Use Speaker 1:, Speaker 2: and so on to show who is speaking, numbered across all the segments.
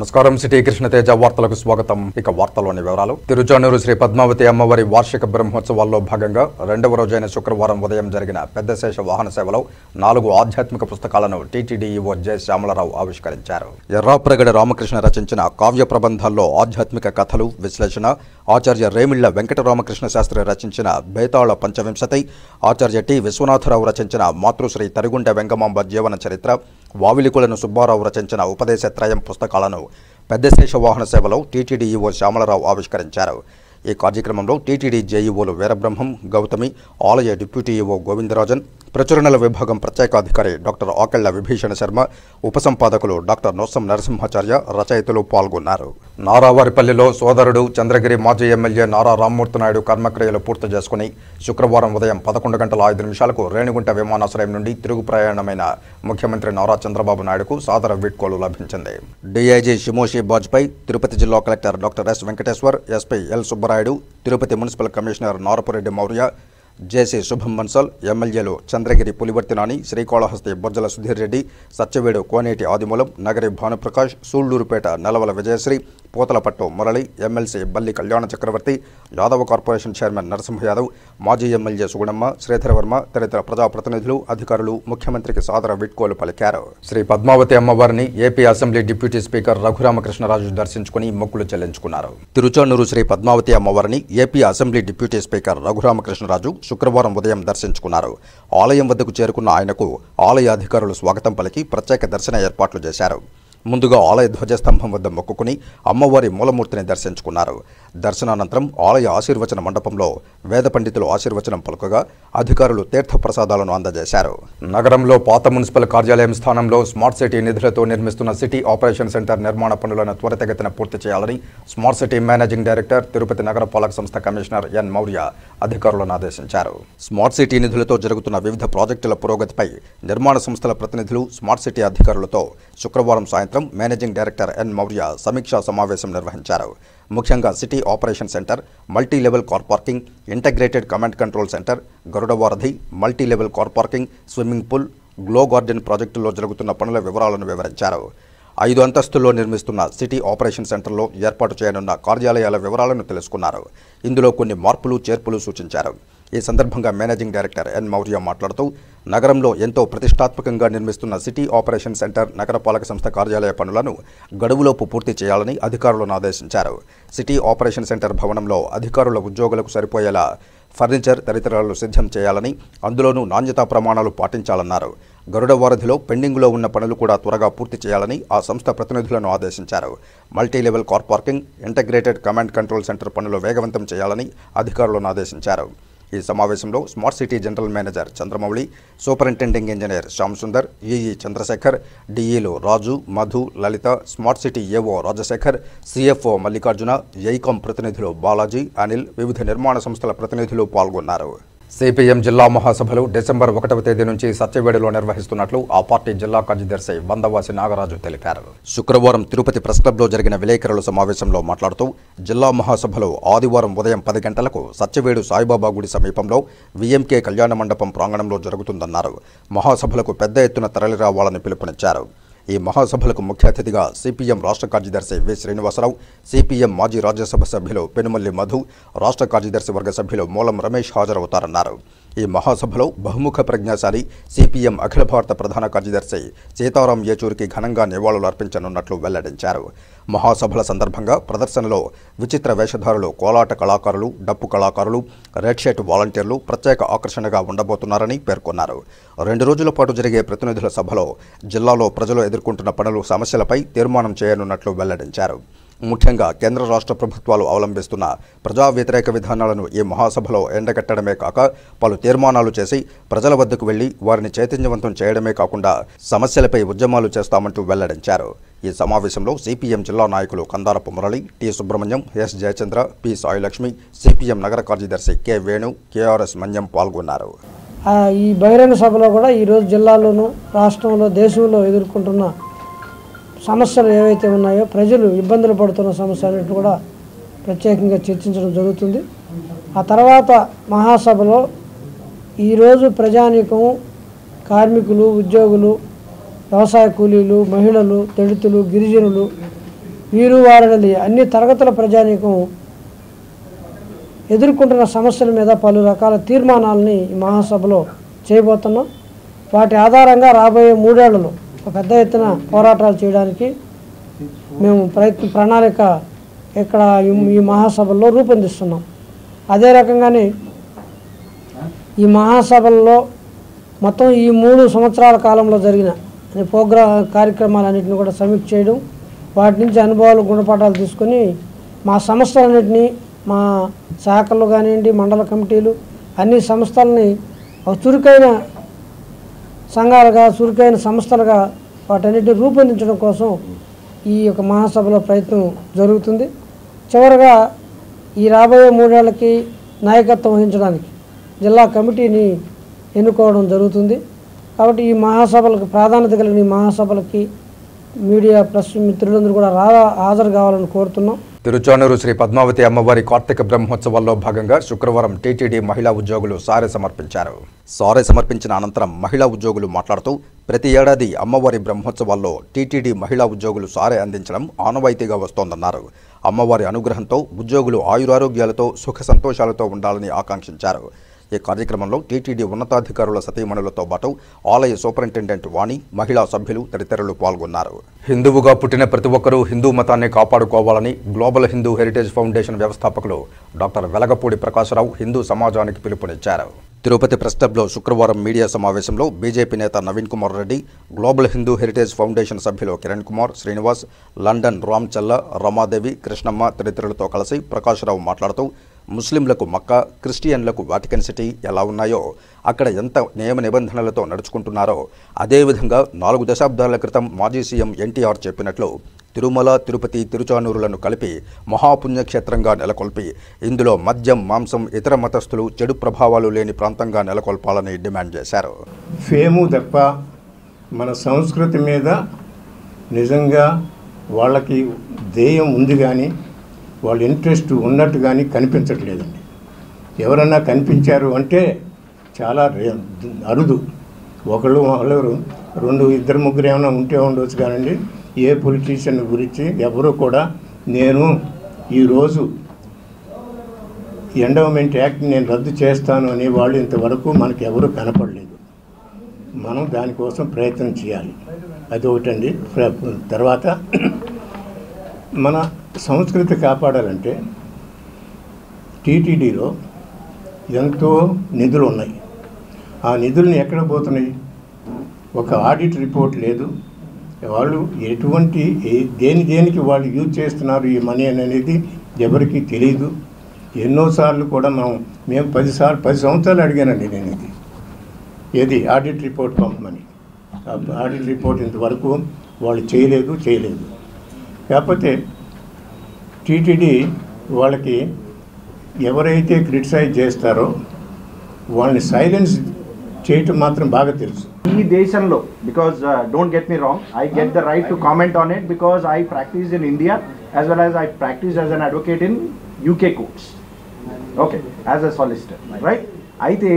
Speaker 1: నమస్కారం. సిటీ కృష్ణతేజ వార్తలకు స్వాగతం. ఇక వార్తల్లోని వివరాలు. తిరుచానూరు శ్రీ పద్మావతి అమ్మవారి వార్షిక బ్రహ్మోత్సవాల్లో భాగంగా రెండవ రోజైన శుక్రవారం ఉదయం జరిగిన పెద్దశేష వాహన సేవలో 4 ఆధ్యాత్మిక పుస్తకాలను టీటీడీ ఈవో జె శ్యామలరావు ఆవిష్కరించారు. ఎర్రాప్రగడ రామకృష్ణ రచించిన కావ్య ప్రబంధాల్లో ఆధ్యాత్మిక కథలు విశ్లేషణ, ఆచార్య రేమిళ్ల వెంకటరామకృష్ణ శాస్త్రి రచించిన బేతాళ పంచవింశతి, ఆచార్య టి విశ్వనాథరావు రచించిన మాతృశ్రీ తరిగుంట వెంగమాంబ జీవన చరిత్ర, వావిలికులను సుబ్బారావు రచించిన ఉపదేశత్రయం పుస్తకాలను పెద్దశేష వాహన సేవలో టీటీడీ ఈవో శ్యామలరావు ఆవిష్కరించారు. ఈ కార్యక్రమంలో టీటీడీ జేఈఓలు వీరబ్రహ్మం, గౌతమి, ఆలయ డిప్యూటీ ఈవో గోవిందరాజన్, ప్రచురణల విభాగం ప్రత్యేకాధికారి డాక్టర్ ఆకెళ్ల విభీషణ శర్మ, ఉపసంపాదకులు డాక్టర్ నొస్సం నరసింహాచార్య, రచయితలు పాల్గొన్నారు. నారావారిపల్లిలో సోదరుడు చంద్రగిరి మాజీ ఎమ్మెల్యే నారా రామ్మూర్తి నాయుడు కర్మక్రియలు పూర్తి చేసుకుని శుక్రవారం ఉదయం 11:05 రేణిగుంట విమానాశ్రయం నుండి తిరుగు ప్రయాణమైన ముఖ్యమంత్రి నారా చంద్రబాబు నాయుడుకు సాదర వీడ్కోలు లభించింది. డీఐజీ షిమోషి బాజ్పై, తిరుపతి జిల్లా collector doctor S Venkateshwar, SP L Subbarayudu, Tirupati municipal commissioner Narapureddy Maurya, JC Shubham Bansal, ఎమ్మెల్యేలు Chandragiri Pulivarthi Nani, Srikalahasti Bojjala Sudheer Reddy, Satyavedu Koneti Adimulam, Nagari Bhanuprakash, Sullurpeta Nelavala Vijayasree, Pothalapattu Murali, MLC Balli Kalyana Chakravarthi, Yadava corporation chairman Narasimha Yadav, మాజీ ఎమ్మెల్యే సుగుణమ్మ, శ్రీధరవర్మ తదితర ప్రజాప్రతినిధులు, అధికారులు ముఖ్యమంత్రికి సాదర వీడ్కోలు పలికారు. శ్రీ పద్మావతి అమ్మవారిని AP assembly deputy speaker Raghuramakrishnaraju దర్శించుకుని మొక్కులు చెల్లించుకున్నారు. తిరుచానూరు శ్రీ పద్మావతి అమ్మవారిని AP assembly deputy speaker Raghuramakrishnaraju శుక్రవారం ఉదయం దర్శించుకున్నారు. ఆలయం వద్దకు చేరుకున్న ఆయనకు ఆలయ అధికారులు స్వాగతం పలికి ప్రత్యేక దర్శన ఏర్పాట్లు చేశారు. ముందుగా ఆలయ ధ్వజస్తంభం వద్ద మొక్కుకుని అమ్మవారి మూలమూర్తిని దర్శించుకున్నారు. దర్శనానంతరం ఆలయ ఆశీర్వచన మండపంలో వేద పండితులు ఆశీర్వచనం పలుకగా అధికారులు తీర్థ ప్రసాదాలను అందజేశారు. నగరంలో పాత మున్సిపల్ కార్యాలయం స్థానంలో స్మార్ట్ సిటీ నిధులతో నిర్మిస్తున్న సిటీ ఆపరేషన్ సెంటర్ నిర్మాణ పనులను త్వరితగతిన పూర్తి చేయాలని smart city managing director, Tirupati నగరపాలక సంస్థ కమిషనర్ ఎన్ మౌర్య అధికారులను ఆదేశించారు. స్మార్ట్ సిటీ నిధులతో జరుగుతున్న వివిధ ప్రాజెక్టుల పురోగతిపై నిర్మాణ సంస్థల ప్రతినిధులు, స్మార్ట్ సిటీ అధికారులతో శుక్రవారం సాయంత్రం మేనేజింగ్ డైరెక్టర్ ఎన్ మౌర్య సమీక్షా సమావేశం నిర్వహించారు. ముఖ్యంగా city operation centre, multi level car parking, integrated command control centre, Garuda Varadhi, multi level car parking, swimming pool, glow garden ప్రాజెక్టుల్లో జరుగుతున్న పనుల వివరాలను వివరించారు. 5 అంతస్తుల్లో నిర్మిస్తున్న సిటీ ఆపరేషన్ సెంటర్లో ఏర్పాటు చేయనున్న కార్యాలయాల వివరాలను తెలుసుకున్నారు. ఇందులో కొన్ని మార్పులు, చేర్పులు సూచించారు. ఈ సందర్భంగా మేనేజింగ్ డైరెక్టర్ ఎన్ మౌర్య మాట్లాడుతూ, నగరంలో ఎంతో ప్రతిష్టాత్మకంగా నిర్మిస్తున్న సిటీ ఆపరేషన్ సెంటర్, నగరపాలక సంస్థ కార్యాలయ పనులను గడువులోపు పూర్తి చేయాలని అధికారులను ఆదేశించారు. సిటీ ఆపరేషన్ సెంటర్ భవనంలో అధికారుల ఉద్యోగులకు సరిపోయేలా ఫర్నిచర్ తదితరాలు సిద్ధం చేయాలని, అందులోనూ నాణ్యతా ప్రమాణాలు పాటించాలన్నారు. గరుడ వారధిలో పెండింగ్లో ఉన్న పనులు కూడా త్వరగా పూర్తి చేయాలని ఆ సంస్థ ప్రతినిధులను ఆదేశించారు. Multi level car parking, integrated command control centre పనులు వేగవంతం చేయాలని అధికారులను ఆదేశించారు. ఈ సమావేశంలో smart city general manager Chandramouli, superintending engineer Shyam Sundar, EE Chandrasekhar, డిఈలు Raju, Madhu, Lalitha, smart city AO Rajasekhar, CFO Mallikarjuna, ICOM ప్రతినిధులు బాలాజీ, అనిల్, వివిధ నిర్మాణ సంస్థల ప్రతినిధులు పాల్గొన్నారు. సిపిఎం జిల్లా మహాసభలు డిసెంబర్ 1వ తేదీ నుంచి సత్యవేడులో నిర్వహిస్తున్నట్లు ఆ పార్టీ జిల్లా కార్యదర్శి బందవాసి నాగరాజు తెలిపారు. శుక్రవారం తిరుపతి ప్రెస్ క్లబ్లో జరిగిన విలేకరుల సమావేశంలో మాట్లాడుతూ, జిల్లా మహాసభలు ఆదివారం ఉదయం 10 గంటలకు సత్యవేడు సాయిబాబా గుడి సమీపంలో విఎంకే కళ్యాణ మండపం ప్రాంగణంలో జరుగుతుందన్నారు. మహాసభలకు పెద్ద ఎత్తున తరలిరావాలని పిలుపునిచ్చారు. ఈ మహాసభలకు ముఖ్య అతిథిగా సిపిఎం రాష్ట్ర కార్యదర్శి వి శ్రీనివాసరావు, సిపిఎం మాజీ రాజ్యసభ సభ్యులు పెనుమల్లి మధు, రాష్ట్ర కార్యదర్శి వర్గ సభ్యులు మూలం రమేష్ హాజరవుతారన్నారు. ఈ మహాసభలో బహుముఖ ప్రజ్ఞాశాలి సిపిఎం అఖిల భారత ప్రధాన కార్యదర్శి సీతారాం యేచూరికి ఘనంగా నివాళులు అర్పించనున్నట్లు వెల్లడించారు. మహాసభల సందర్భంగా ప్రదర్శనలో విచిత్ర వేషధారులు, కోలాట కళాకారులు, డప్పు కళాకారులు, రెడ్ షర్ట్ వాలంటీర్లు ప్రత్యేక ఆకర్షణగా ఉండబోతున్నారని పేర్కొన్నారు. 2 రోజుల పాటు జరిగే ప్రతినిధుల సభలో జిల్లాలో ప్రజలు ఎదుర్కొంటున్న పనులు, సమస్యలపై తీర్మానం చేయనున్నట్లు వెల్లడించారు. ముఖ్యంగా కేంద్ర రాష్ట్ర ప్రభుత్వాలు అవలంబిస్తున్న ప్రజా వ్యతిరేక విధానాలను ఈ మహాసభలో ఎండగట్టడమే కాక పలు తీర్మానాలు చేసి ప్రజల వద్దకు వెళ్లి వారిని చైతన్యవంతం చేయడమే కాకుండా సమస్యలపై ఉద్యమాలు చేస్తామంటూ వెల్లడించారు. ఈ సమావేశంలో సిపిఎం జిల్లా నాయకులు Kandarapu Murali, T Subrahmanyam, S Jayachandra, P Sailakshmi, CPM నగర కార్యదర్శి కె వేణు, కెఆర్ఎస్ మన్యం పాల్గొన్నారు.
Speaker 2: ఈ బహిరంగ సభలో కూడా ఈరోజు జిల్లాలోనూ, రాష్ట్రంలో, దేశంలో ఎదుర్కొంటున్న సమస్యలు ఏవైతే ఉన్నాయో, ప్రజలు ఇబ్బందులు పడుతున్న సమస్యలన్నింటినీ కూడా ప్రత్యేకంగా చర్చించడం జరుగుతుంది. ఆ తర్వాత మహాసభలో ఈరోజు ప్రజానీకం, కార్మికులు, ఉద్యోగులు, వ్యవసాయ కూలీలు, మహిళలు, దళితులు, గిరిజనులు వీరు వారడలి అన్ని తరగతుల ప్రజానీకం ఎదుర్కొంటున్న సమస్యల మీద పలు రకాల తీర్మానాలని ఈ మహాసభలో చేయబోతున్నాం. వాటి ఆధారంగా రాబోయే 3 ఏళ్లలో పెద్ద ఎత్తున పోరాటాలు చేయడానికి మేము ప్రణాళిక ఇక్కడ ఈ మహాసభల్లో రూపొందిస్తున్నాం. అదే రకంగానే ఈ మహాసభల్లో మొత్తం ఈ 3 సంవత్సరాల కాలంలో జరిగిన కార్యక్రమాలన్నింటినీ కూడా సమీక్ష చేయడం, వాటి నుంచి అనుభవాలు గుణపాఠాలు తీసుకొని మా సంస్థలన్నింటినీ, మా శాఖలు కానివ్వండి, మండల కమిటీలు, అన్ని సంస్థలని చురుకైన సంఘాలుగా, చురుకైన సంస్థలుగా వాటన్నిటిని రూపొందించడం కోసం ఈ యొక్క మహాసభలో ప్రయత్నం జరుగుతుంది. చివరగా ఈ రాబోయే 3 ఏళ్లకి నాయకత్వం వహించడానికి జిల్లా కమిటీని ఎన్నుకోవడం జరుగుతుంది. కాబట్టి ఈ మహాసభలకు ప్రాధాన్యత కలిగిన ఈ మహాసభలకి మీడియా ప్రెస్ మిత్రులందరూ కూడా హాజరు కావాలని కోరుతున్నాం.
Speaker 1: తిరుచానూరు శ్రీ పద్మావతి అమ్మవారి కార్తీక బ్రహ్మోత్సవాల్లో భాగంగా శుక్రవారం టీటీడీ మహిళా ఉద్యోగులు సారె సమర్పించారు. సారె సమర్పించిన అనంతరం మహిళా ఉద్యోగులు మాట్లాడుతూ ప్రతి ఏడాది అమ్మవారి బ్రహ్మోత్సవాల్లో టీటీడీ మహిళా ఉద్యోగులు సారె అందించడం ఆనవాయితీగా వస్తోందన్నారు. అమ్మవారి అనుగ్రహంతో ఉద్యోగులు ఆయురారోగ్యాలతో సుఖ సంతోషాలతో ఉండాలని ఆకాంక్షించారు. ఈ కార్యక్రమంలో టీటీడీ ఉన్నతాధికారుల సతీమణులతో పాటు ఆలయ సూపరింటెండెంట్ వాణి, మహిళా సభ్యులు తదితరులు పాల్గొన్నారు. హిందువుగా పుట్టిన ప్రతి ఒక్కరూ హిందూ మతాన్ని కాపాడుకోవాలని గ్లోబల్ హిందూ హెరిటేజ్ ఫౌండేషన్ వ్యవస్థాపకులు డాక్టర్ వెలగపూడి ప్రకాశరావు హిందూ సమాజానికి పిలుపునిచ్చారు. తిరుపతి ప్రెస్ క్లబ్లో శుక్రవారం మీడియా సమావేశంలో బీజేపీ నేత Naveen Kumar Reddy, global Hindu heritage foundation సభ్యులు కిరణ్ కుమార్, శ్రీనివాస్, లండన్ రామ్చల్ల, రమాదేవి, కృష్ణమ్మ తదితరులతో కలిసి ప్రకాశరావు మాట్లాడుతూ ముస్లింలకు మక్కా, క్రిస్టియన్లకు వాటికన్ సిటీ ఎలా ఉన్నాయో, అక్కడ ఎంత నియమ నిబంధనలతో నడుచుకుంటున్నారో అదేవిధంగా 4 దశాబ్దాల క్రితం మాజీ సీఎం ఎన్టీఆర్ చెప్పినట్లు తిరుమల, తిరుపతి, తిరుచానూరులను కలిపి మహాపుణ్యక్షేత్రంగా నెలకొల్పి ఇందులో మద్యం, మాంసం, ఇతర మతస్థులు చెడు ప్రభావాలు లేని ప్రాంతంగా నెలకొల్పాలని డిమాండ్ చేశారు.
Speaker 3: ఫేము తప్ప మన సంస్కృతి మీద నిజంగా వాళ్ళకి ధ్యేయం ఉంది కానీ వాళ్ళ ఇంట్రెస్ట్ ఉన్నట్టు కానీ కనిపించట్లేదండి. ఎవరన్నా కనిపించారు అంటే చాలా అరుదు. ఒకళ్ళు వాళ్ళెవరు 2-2 ముగ్గురు ఏమైనా ఉంటే ఉండవచ్చు కానండి. ఏ పొలిటీషియన్ గురించి ఎవరు కూడా నేను ఈరోజు ఎండోమెంట్ యాక్ట్ నేను రద్దు చేస్తాను అని వాళ్ళు ఇంతవరకు మనకు ఎవరు కనపడలేదు. మనం దానికోసం ప్రయత్నం చేయాలి. అది ఒకటండి. తర్వాత మన సంస్కృతి కాపాడాలంటే టీటీడీలో ఎంతో నిధులు ఉన్నాయి. ఆ నిధుల్ని ఎక్కడ పోతున్నాయి? ఒక ఆడిట్ రిపోర్ట్ లేదు. వాళ్ళు ఎటువంటి దేనికి వాళ్ళు యూజ్ చేస్తున్నారు ఈ మనీ అనేది ఎవరికి తెలియదు. ఎన్నోసార్లు కూడా మేము 10 సంవత్సరాలు అడిగానండి నేను ఏది ఆడిట్ రిపోర్ట్ పంపమని. ఆడిట్ రిపోర్ట్ ఇంతవరకు వాళ్ళు చేయలేదు. కాకపోతే టీటీడీ వాళ్ళకి ఎవరైతే క్రిటిసైజ్ చేస్తారో వాళ్ళని సైలెన్స్ చేయటం మాత్రం బాగా తెలుసు.
Speaker 4: ఈ దేశంలో because don't get me wrong, I get the right to comment on it because I practice in India as well as I practice as an advocate in UK courts, okay, as a solicitor, right. అయితే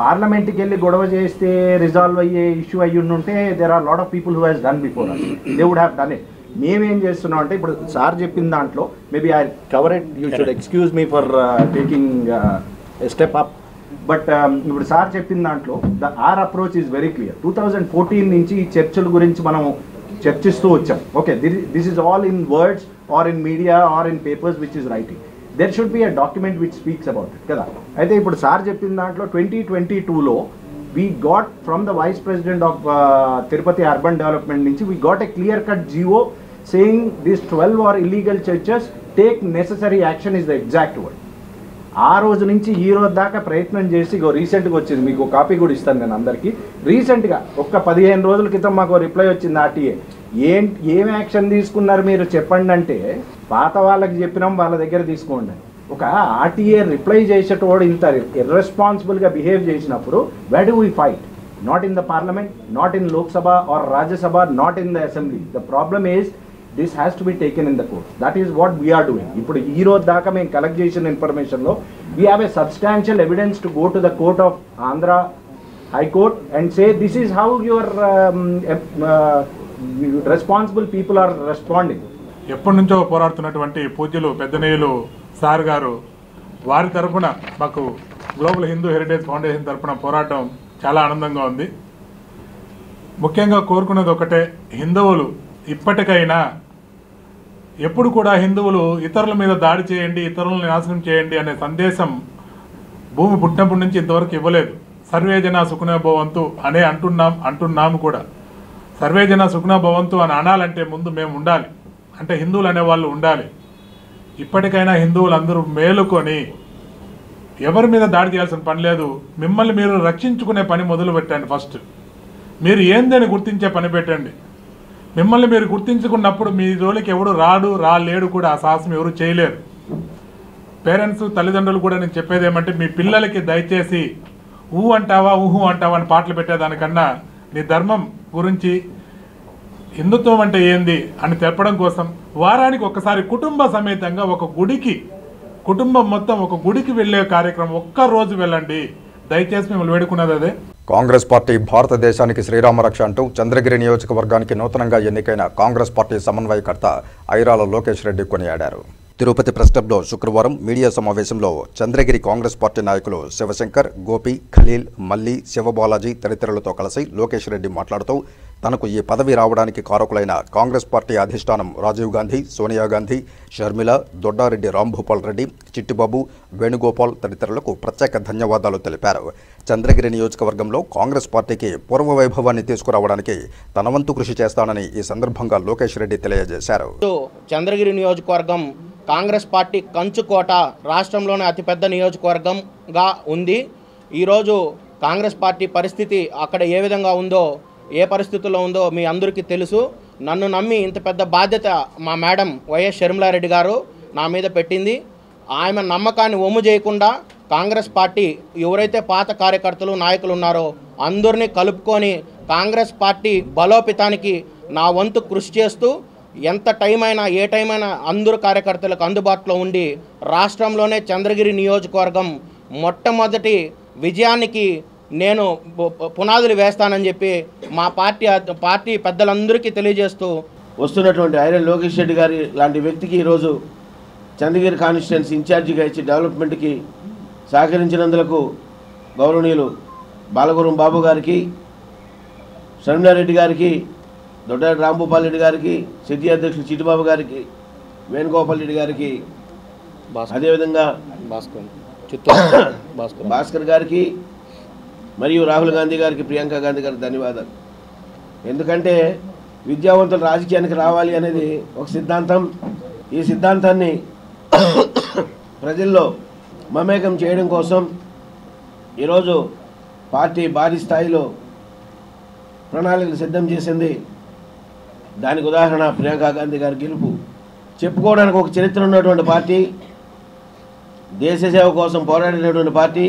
Speaker 4: పార్లమెంట్కి వెళ్ళి గొడవ చేస్తే resolve అయ్యే issue అయ్యి ఉంటే there are lot of people who has done before us, they would have done it. మేమేం చేస్తున్నాం అంటే ఇప్పుడు సార్ చెప్పిన దాంట్లో maybe I cover it, you should excuse me for taking step up. But ఇప్పుడు సార్ చెప్పిన దాంట్లో our approach is very clear. 2014 నుంచి ఈ చర్చల గురించి మనం చర్చిస్తూ వచ్చాం. Okay, this is all in words or in media or in papers which is writing. There should be a document which speaks about it కదా. అయితే ఇప్పుడు సార్ చెప్పిన దాంట్లో 2022లో we got from the Vice President of Tirupati Urban Development nunchi we got a clear cut GO saying these 12 are illegal churches, take necessary action is the exact word. ఆ రోజు నుంచి ఈ రోజు దాకా ప్రయత్నం చేసి రీసెంట్గా వచ్చింది, మీకు కాపీ కూడా ఇస్తాను నేను అందరికీ. రీసెంట్గా ఒక్క 15 రోజుల క్రితం మాకు రిప్లై వచ్చింది ఆర్టీఏ. ఏం యాక్షన్ తీసుకున్నారు మీరు చెప్పండి అంటే, పాత వాళ్ళకి చెప్పినాం వాళ్ళ దగ్గర తీసుకోండి. ఒక ఆర్టీఏ రిప్లై చేసేటోడు ఇంత ఇర్రెస్పాన్సిబుల్గా బిహేవ్ చేసినప్పుడు where do we fight? Not in the parliament, not in Lok Sabha or Rajya Sabha, not in the assembly. The problem is this has to be taken in the court. That is what we are doing. ఇప్పుడు ఈ రోజు దాకా మేము collect చేసిన ఇన్ఫర్మేషన్లో we have a substantial evidence to go to the court of Andhra High Court and say this is how your responsible people are responding.
Speaker 5: ఎప్పటి నుంచో పోరాడుతున్నటువంటి పూజ్యులు పెద్దనేయులు sir గారు వారి తరఫున మాకు గ్లోబల్ హిందూ హెరిటేజ్ ఫౌండేషన్ తరఫున పోరాటం చాలా ఆనందంగా ఉంది. ముఖ్యంగా కోరుకున్నది ఒకటే, హిందువులు ఇప్పటికైనా ఎప్పుడు కూడా హిందువులు ఇతరుల మీద దాడి చేయండి, ఇతరులను నాశనం చేయండి అనే సందేశం భూమి పుట్టినప్పటి నుంచి ఇంతవరకు ఇవ్వలేదు. సర్వే జన సుఖినో భవంతు అనే అంటున్నాము కూడా. సర్వే జన సుఖినో భవంతు అని అనాలంటే ముందు మేము ఉండాలి, అంటే హిందువులు అనేవాళ్ళు ఉండాలి. ఇప్పటికైనా హిందువులందరూ మేలుకొని ఎవరి మీద దాడి చేయాల్సిన పని లేదు, మిమ్మల్ని మీరు రక్షించుకునే పని మొదలు పెట్టండి. ఫస్ట్ మీరు ఏందని గుర్తించే పని పెట్టండి. మిమ్మల్ని మీరు గుర్తించుకున్నప్పుడు మీ జోలికి ఎవడు రాలేడు కూడా, ఆ సాహసం ఎవరు చేయలేరు. పేరెంట్స్ తల్లిదండ్రులు కూడా నేను చెప్పేది ఏమంటే, మీ పిల్లలకి దయచేసి ఊహు అంటావా అని పాటలు పెట్టేదానికన్నా నీ ధర్మం గురించి, హిందుత్వం అంటే ఏంది అని తెప్పడం కోసం వారానికి ఒకసారి కుటుంబ సమేతంగా కుటుంబం మొత్తం ఒక గుడికి వెళ్ళే కార్యక్రమం ఒక్కరోజు వెళ్ళండి. దయచేసి మిమ్మల్ని వేడుకున్నది అదే.
Speaker 1: కాంగ్రెస్ పార్టీ భారతదేశానికి శ్రీరామరక్ష అంటూ చంద్రగిరి నియోజకవర్గానికి నూతనంగా ఎన్నికైన కాంగ్రెస్ పార్టీ సమన్వయకర్త ఐరాల లోకేష్ రెడ్డి కొనియాడారు. తిరుపతి ప్రెస్ క్లబ్లో శుక్రవారం మీడియా సమావేశంలో చంద్రగిరి కాంగ్రెస్ పార్టీ నాయకులు శివశంకర్, గోపి, ఖలీల్, మల్లి, శివబాలాజీ తదితరులతో కలిసి లోకేష్ రెడ్డి మాట్లాడుతూ తనకు ఈ పదవి రావడానికి కారకులైన కాంగ్రెస్ పార్టీ అధిష్టానం రాజీవ్ గాంధీ, సోనియా గాంధీ, షర్మిల, దొడ్డారెడ్డి రాంభూపాల్ రెడ్డి, చిట్టిబాబు, వేణుగోపాల్ తదితరులకు ప్రత్యేక ధన్యవాదాలు తెలిపారు. చంద్రగిరి నియోజకవర్గంలో కాంగ్రెస్ పార్టీకి పూర్వ వైభవాన్ని తీసుకురావడానికి తన వంతు కృషి చేస్తానని ఈ సందర్భంగా లోకేష్ రెడ్డి తెలియజేశారు.
Speaker 6: చంద్రగిరి నియోజకవర్గం కాంగ్రెస్ పార్టీ కంచుకోట, రాష్ట్రంలోనే అతిపెద్ద నియోజకవర్గంగా ఉంది. ఈరోజు కాంగ్రెస్ పార్టీ పరిస్థితి అక్కడ ఏ విధంగా ఉందో, ఏ పరిస్థితుల్లో ఉందో మీ అందరికీ తెలుసు. నన్ను నమ్మి ఇంత పెద్ద బాధ్యత మా మేడం వైఎస్ షర్మిలారెడ్డి గారు నా మీద పెట్టింది. ఆమె నమ్మకాన్ని ఒమ్ము చేయకుండా కాంగ్రెస్ పార్టీ ఎవరైతే పాత కార్యకర్తలు, నాయకులు ఉన్నారో అందరినీ కలుపుకొని కాంగ్రెస్ పార్టీ బలోపేతానికి నా వంతు కృషి చేస్తూ, ఎంత టైం అయినా ఏ టైం అయినా అందరు కార్యకర్తలకు అందుబాటులో ఉండి రాష్ట్రంలోనే చంద్రగిరి నియోజకవర్గం మొట్టమొదటి విజయానికి నేను పునాదులు వేస్తానని చెప్పి మా పార్టీ పెద్దలందరికీ తెలియజేస్తూ
Speaker 7: వస్తున్నటువంటి ఐరన్ లోకేష్ రెడ్డి గారి లాంటి వ్యక్తికి ఈరోజు చంద్రగిరి కాన్స్టిట్యుయెన్సీ ఇన్ఛార్జిగా ఇచ్చి డెవలప్మెంట్కి సహకరించినందుకు గౌరవనీయులు బాలగురం బాబు గారికి, షర్మిలారెడ్డి గారికి, దొడ్డారెడ్డి రాంభూపాల్ రెడ్డి గారికి, సిటీ అధ్యక్షులు చిట్టిబాబు గారికి, వేణుగోపాల్ రెడ్డి గారికి, అదేవిధంగా భాస్కర్ గారికి మరియు రాహుల్ గాంధీ గారికి, ప్రియాంక గాంధీ గారికి ధన్యవాదాలు. ఎందుకంటే విద్యావంతులు రాజకీయానికి రావాలి అనేది ఒక సిద్ధాంతం. ఈ సిద్ధాంతాన్ని ప్రజల్లో మమేకం చేయడం కోసం ఈరోజు పార్టీ భారీ స్థాయిలో ప్రణాళికలు సిద్ధం చేసింది. దానికి ఉదాహరణ ప్రియాంక గాంధీ గారి గెలుపు. చెప్పుకోవడానికి ఒక చరిత్ర ఉన్నటువంటి పార్టీ, దేశ సేవ కోసం పోరాడినటువంటి పార్టీ,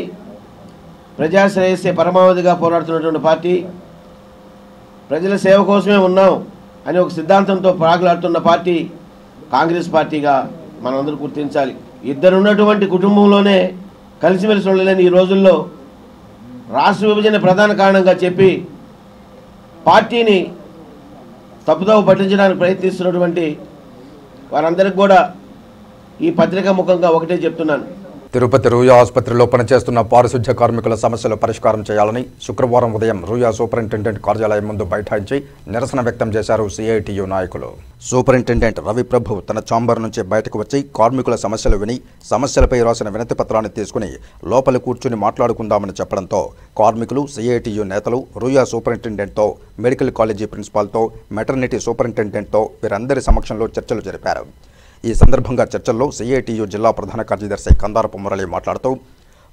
Speaker 7: ప్రజాశ్రేయస్సే పరమావధిగా పోరాడుతున్నటువంటి పార్టీ, ప్రజల సేవ కోసమే ఉన్నాం అని ఒక సిద్ధాంతంతో ప్రాకులాడుతున్న పార్టీ కాంగ్రెస్ పార్టీగా మనందరూ గుర్తించాలి. ఇద్దరున్నటువంటి కుటుంబంలోనే కలిసిమెలిసి ఉండలేని ఈ రోజుల్లో రాష్ట్ర విభజన ప్రధాన కారణంగా చెప్పి పార్టీని తప్పుదోవ పట్టించడానికి ప్రయత్నిస్తున్నటువంటి వారందరికీ కూడా ఈ పత్రికా ముఖంగా ఒకటే చెప్తున్నాను.
Speaker 1: తిరుపతి రూయా ఆసుపత్రిలో పనిచేస్తున్న పారిశుధ్య కార్మికుల సమస్యలు పరిష్కారం చేయాలని శుక్రవారం ఉదయం రూయా సూపరింటెండెంట్ కార్యాలయం ముందు బైఠాయించి నిరసన వ్యక్తం చేశారు సిఐటియు నాయకులు. సూపరింటెండెంట్ రవిప్రభు తన ఛాంబర్ నుంచి బయటకు వచ్చి కార్మికుల సమస్యలు విని సమస్యలపై రాసిన వినతి పత్రాన్ని తీసుకుని లోపల కూర్చుని మాట్లాడుకుందామని చెప్పడంతో కార్మికులు, సిఐటియు నేతలు రూయా సూపరింటెండెంట్తో, మెడికల్ కాలేజీ ప్రిన్సిపాల్తో, మెటర్నిటీ సూపరింటెండెంట్తో వీరందరి సమక్షంలో చర్చలు జరిపారు. ఈ సందర్భంగా చర్చల్లో సిఐటియు జిల్లా ప్రధాన కార్యదర్శి కందారపు మురళి మాట్లాడుతూ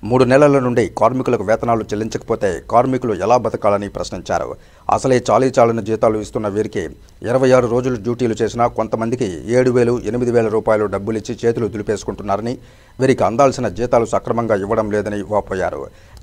Speaker 1: 3 నెలల నుండి కార్మికులకు వేతనాలు చెల్లించకపోతే కార్మికులు ఎలా బతకాలని ప్రశ్నించారు. అసలే చాలీచాలని జీతాలు ఇస్తున్న వీరికి 26 రోజులు డ్యూటీలు చేసినా కొంతమందికి 7,000, 8,000 రూపాయలు డబ్బులిచ్చి చేతులు దులిపేసుకుంటున్నారని, వీరికి అందాల్సిన జీతాలు సక్రమంగా ఇవ్వడం లేదని వాపోయారు.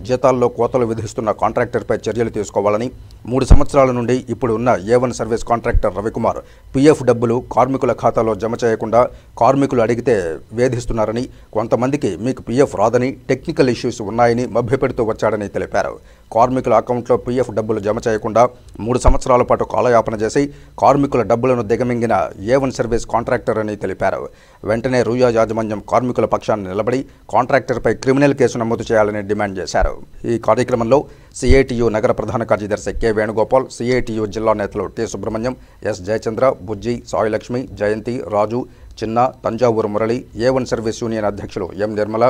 Speaker 1: జీతాల్లో కోతలు విధిస్తున్న కాంట్రాక్టర్పై చర్యలు తీసుకోవాలని, 3 సంవత్సరాల నుండి ఇప్పుడు ఉన్న A1 service contractor Ravikumar PF డబ్బులు కార్మికుల ఖాతాలో జమ చేయకుండా కార్మికులు అడిగితే వేధిస్తున్నారని, కొంతమందికి మీకు పిఎఫ్ రాదని, టెక్నికల్ ఇష్యూస్ ఉన్నాయని మభ్యపెడుతూ వచ్చాడని తెలిపారు. కార్మికుల అకౌంట్లో పీఎఫ్ డబ్బులు జమ చేయకుండా 3 సంవత్సరాల పాటు కాలయాపన చేసి కార్మికుల డబ్బులను దిగమింగిన A1 సర్వీస్ కాంట్రాక్టర్ అని తెలిపారు. వెంటనే రూయా యాజమాన్యం కార్మికుల పక్షాన్ని నిలబడి కాంట్రాక్టర్పై క్రిమినల్ కేసు నమోదు చేయాలని డిమాండ్ చేశారు. ఈ కార్యక్రమంలో CITU నగర ప్రధాన కార్యదర్శి K. వేణుగోపాల్, CITU జిల్లా నేతలు T. సుబ్రహ్మణ్యం, S. జయచంద్ర, బుజ్జి, సాయిలక్ష్మి, జయంతి, రాజు, చిన్న, Thanjavur Murali, A1 service union అధ్యక్షులు M. నిర్మల,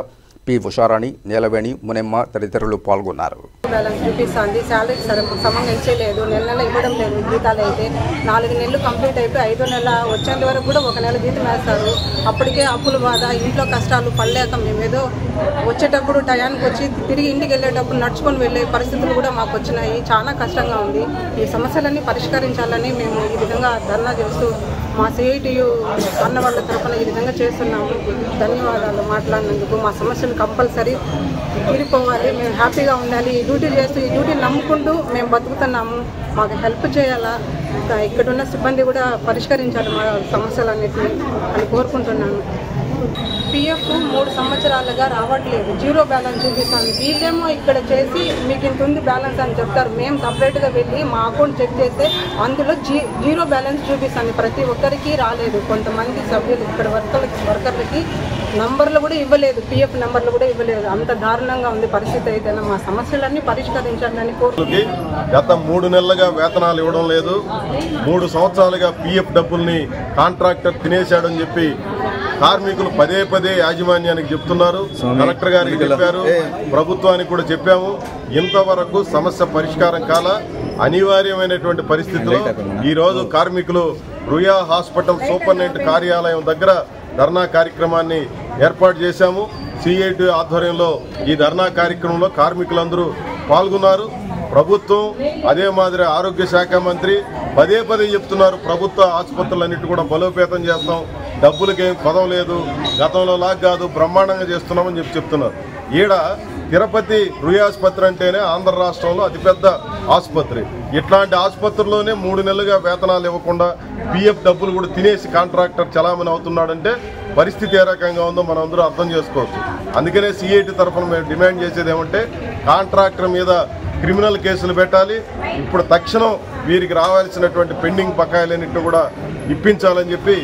Speaker 1: P. ఉషారాణి, నీలవేణి, మునెమ్మ తదితరులు పాల్గొన్నారు.
Speaker 8: బ్యాలెన్స్ చూపిస్తుంది, శాలరీ సమంగా ఇచ్చేయలేదు, నెల నెల ఇవ్వడం లేదు. జీతాలు అయితే 4 నెలలు కంప్లీట్ అయిపోయి 5వ నెల వచ్చేంత వరకు కూడా 1 నెల జీతం వేస్తారు. అప్పటికే అప్పుల బాధ, ఇంట్లో కష్టాలు పడలేక మేమేదో వచ్చేటప్పుడు టయానికి వచ్చి తిరిగి ఇంటికి వెళ్ళేటప్పుడు నడుచుకొని వెళ్ళే పరిస్థితులు కూడా మాకు వచ్చినాయి. చాలా కష్టంగా ఉంది. ఈ సమస్యలన్నీ పరిష్కరించాలని మేము ఈ విధంగా ధర్నా చేస్తూ మా CITU అన్న వాళ్ళ తరఫున ఈ విధంగా చేస్తున్నాము. ధన్యవాదాలు మాట్లాడినందుకు. మా సమస్యలు కంపల్సరీ తీరిపోవాలి, మేము హ్యాపీగా ఉండాలి. ఈ డ్యూటీ చేస్తూ ఈ డ్యూటీని నమ్ముకుంటూ మేము బతుకుతున్నాము. మాకు హెల్ప్ చేయాలా, ఇక్కడున్న సిబ్బంది కూడా పరిష్కరించాలి మా సమస్యలన్నింటినీ అని కోరుకుంటున్నాను. PF 3 సంవత్సరాలుగా రావట్లేదు, 0 బ్యాలెన్స్ చూపిస్తాను. వీళ్ళేమో ఇక్కడ చేసి మీకు ఇంత ఉంది బ్యాలెన్స్ అని చెప్తారు. మేము సపరేట్గా వెళ్ళి మా అకౌంట్ చెక్ చేస్తే అందులో 0 బ్యాలెన్స్ చూపిస్తాను. ప్రతి ఒక్కరికి రాలేదు. కొంతమంది సభ్యులు ఇక్కడ వర్కర్లకి నంబర్లు కూడా ఇవ్వలేదు, PF నంబర్లు కూడా ఇవ్వలేదు. అంత దారుణంగా ఉంది పరిస్థితి. అయితే మా సమస్యలన్నీ పరిష్కరించాలని కోరుకుంటున్నాను.
Speaker 9: గత 3 నెలలుగా వేతనాలు ఇవ్వడం లేదు. 3 సంవత్సరాలుగా PF డబ్బుల్ని కాంట్రాక్టర్ తినేశాడని చెప్పి కార్మికులు పదే యాజమాన్యానికి చెప్తున్నారు. కలెక్టర్ గారికి చెప్పారు, ప్రభుత్వానికి కూడా చెప్పాము. ఇంతవరకు సమస్య పరిష్కారం కాల. అనివార్యమైనటువంటి పరిస్థితుల్లో ఈరోజు కార్మికులు రుయా హాస్పిటల్ సూపరింటెండెంట్ కార్యాలయం దగ్గర ధర్నా కార్యక్రమాన్ని ఏర్పాటు చేశాము. CITU ఆధ్వర్యంలో ఈ ధర్నా కార్యక్రమంలో కార్మికులందరూ పాల్గొన్నారు. ప్రభుత్వం అదే మాదిరి ఆరోగ్య శాఖ మంత్రి పదే చెప్తున్నారు, ప్రభుత్వ ఆసుపత్రులన్నిటి కూడా బలోపేతం చేస్తాం, డబ్బులకేం పదం లేదు, గతంలో లాగా కాదు, బ్రహ్మాండంగా చేస్తున్నామని చెప్తున్నారు. ఈడ తిరుపతి రుయా ఆసుపత్రి అంటేనే ఆంధ్ర రాష్ట్రంలో అతిపెద్ద ఆసుపత్రి. ఇట్లాంటి ఆసుపత్రిలోనే 3 నెలలుగా వేతనాలు ఇవ్వకుండా PF డబ్బులు కూడా తినేసి కాంట్రాక్టర్ చలామణి అవుతున్నాడంటే పరిస్థితి ఏ రకంగా ఉందో మనం అందరూ అర్థం చేసుకోవచ్చు. అందుకనే CITU తరఫున మేము డిమాండ్ చేసేది ఏమంటే కాంట్రాక్టర్ మీద క్రిమినల్ కేసులు పెట్టాలి. ఇప్పుడు తక్షణం వీరికి రావాల్సినటువంటి పెండింగ్ బకాయిలన్నింటినీ కూడా ఇప్పించాలని చెప్పి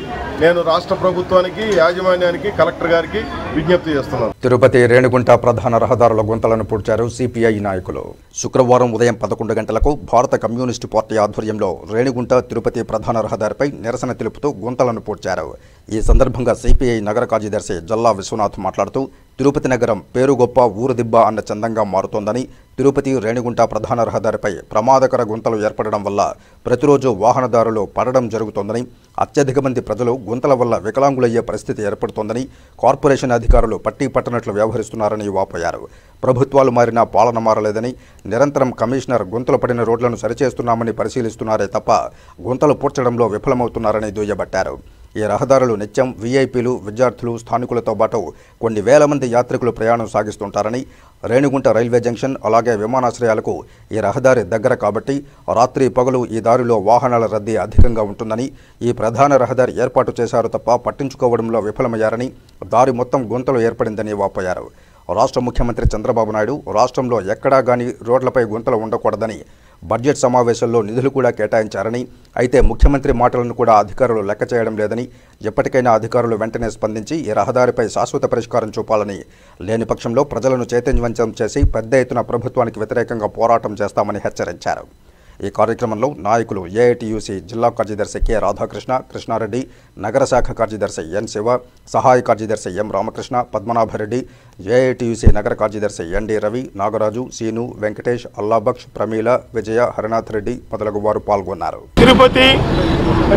Speaker 9: నేను రాష్ట్ర ప్రభుత్వానికి, యాజమాన్యానికి, కలెక్టర్ గారికి విజ్ఞప్తి చేస్తున్నాను.
Speaker 1: తిరుపతి రేణిగుంట ప్రధాన రహదారుల గుంతలను పూడ్చారు CPI నాయకులు. శుక్రవారం ఉదయం 11 గంటలకు భారత కమ్యూనిస్టు పార్టీ ఆధ్వర్యంలో రేణిగుంట తిరుపతి ప్రధాన రహదారిపై నిరసన తెలుపుతూ గుంతలను పూడ్చారు. ఈ సందర్భంగా CPI నగర కార్యదర్శి జల్లా విశ్వనాథ్ మాట్లాడుతూ తిరుపతి నగరం పేరు గొప్ప ఊరు దిబ్బ అన్న చందంగా మారుతోందని, తిరుపతి రేణిగుంట ప్రధాన రహదారిపై ప్రమాదకర గుంతలు ఏర్పడడం వల్ల ప్రతిరోజు వాహనదారులు పడడం జరుగుతోందని, అత్యధిక మంది ప్రజలు గుంతల వల్ల వికలాంగులయ్యే పరిస్థితి ఏర్పడుతోందని, కార్పొరేషన్ అధికారులు పట్టీ పట్టనట్లు వ్యవహరిస్తున్నారని వాపోయారు. ప్రభుత్వాలు మారినా పాలన మారలేదని, నిరంతరం కమిషనర్ గుంతలు పడిన రోడ్లను సరిచేస్తున్నామని పరిశీలిస్తున్నారే తప్ప గుంతలు పూడ్చడంలో విఫలమవుతున్నారని దుయ్యబట్టారు. ఈ రహదారులు నిత్యం VIPలు, విద్యార్థులు, స్థానికులతో పాటు కొన్ని వేల మంది యాత్రికులు ప్రయాణం సాగిస్తుంటారని, రేణిగుంట రైల్వే జంక్షన్ అలాగే విమానాశ్రయాలకు ఈ రహదారి దగ్గర కాబట్టి రాత్రి పగలు ఈ దారిలో వాహనాల రద్దీ అధికంగా ఉంటుందని, ఈ ప్రధాన రహదారి ఏర్పాటు చేశారు తప్ప పట్టించుకోవడంలో విఫలమయ్యారని, దారి మొత్తం గుంతలు ఏర్పడిందని వాపోయారు. రాష్ట్ర ముఖ్యమంత్రి చంద్రబాబు నాయుడు రాష్ట్రంలో ఎక్కడా గానీ రోడ్లపై గుంతలు ఉండకూడదని బడ్జెట్ సమావేశంలో నిధులు కూడా కేటాయించారని, అయితే ముఖ్యమంత్రి మాటలను కూడా అధికారులు లెక్క చేయడం లేదని, ఎప్పటికైనా అధికారులు వెంటనే స్పందించి ఈ రహదారిపై శాశ్వత పరిష్కారం చూపాలని, లేని పక్షంలో ప్రజలను చైతన్యవంతం చేసి పెద్ద ఎత్తున ప్రభుత్వానికి వ్యతిరేకంగా పోరాటం చేస్తామని హెచ్చరించారు. ఈ కార్యక్రమంలో నాయకులు AITUC జిల్లా కార్యదర్శి K. రాధాకృష్ణ, కృష్ణారెడ్డి, నగర శాఖ కార్యదర్శి N. శివ, సహాయ కార్యదర్శి M. రామకృష్ణ, పద్మనాభరెడ్డి, AITUC నగర కార్యదర్శి ND. రవి, నాగరాజు, సీను, వెంకటేష్, అల్లాబక్ష్, ప్రమీల, విజయ, హరినాథ్ రెడ్డి మొదలగు వారు పాల్గొన్నారు.
Speaker 10: తిరుపతి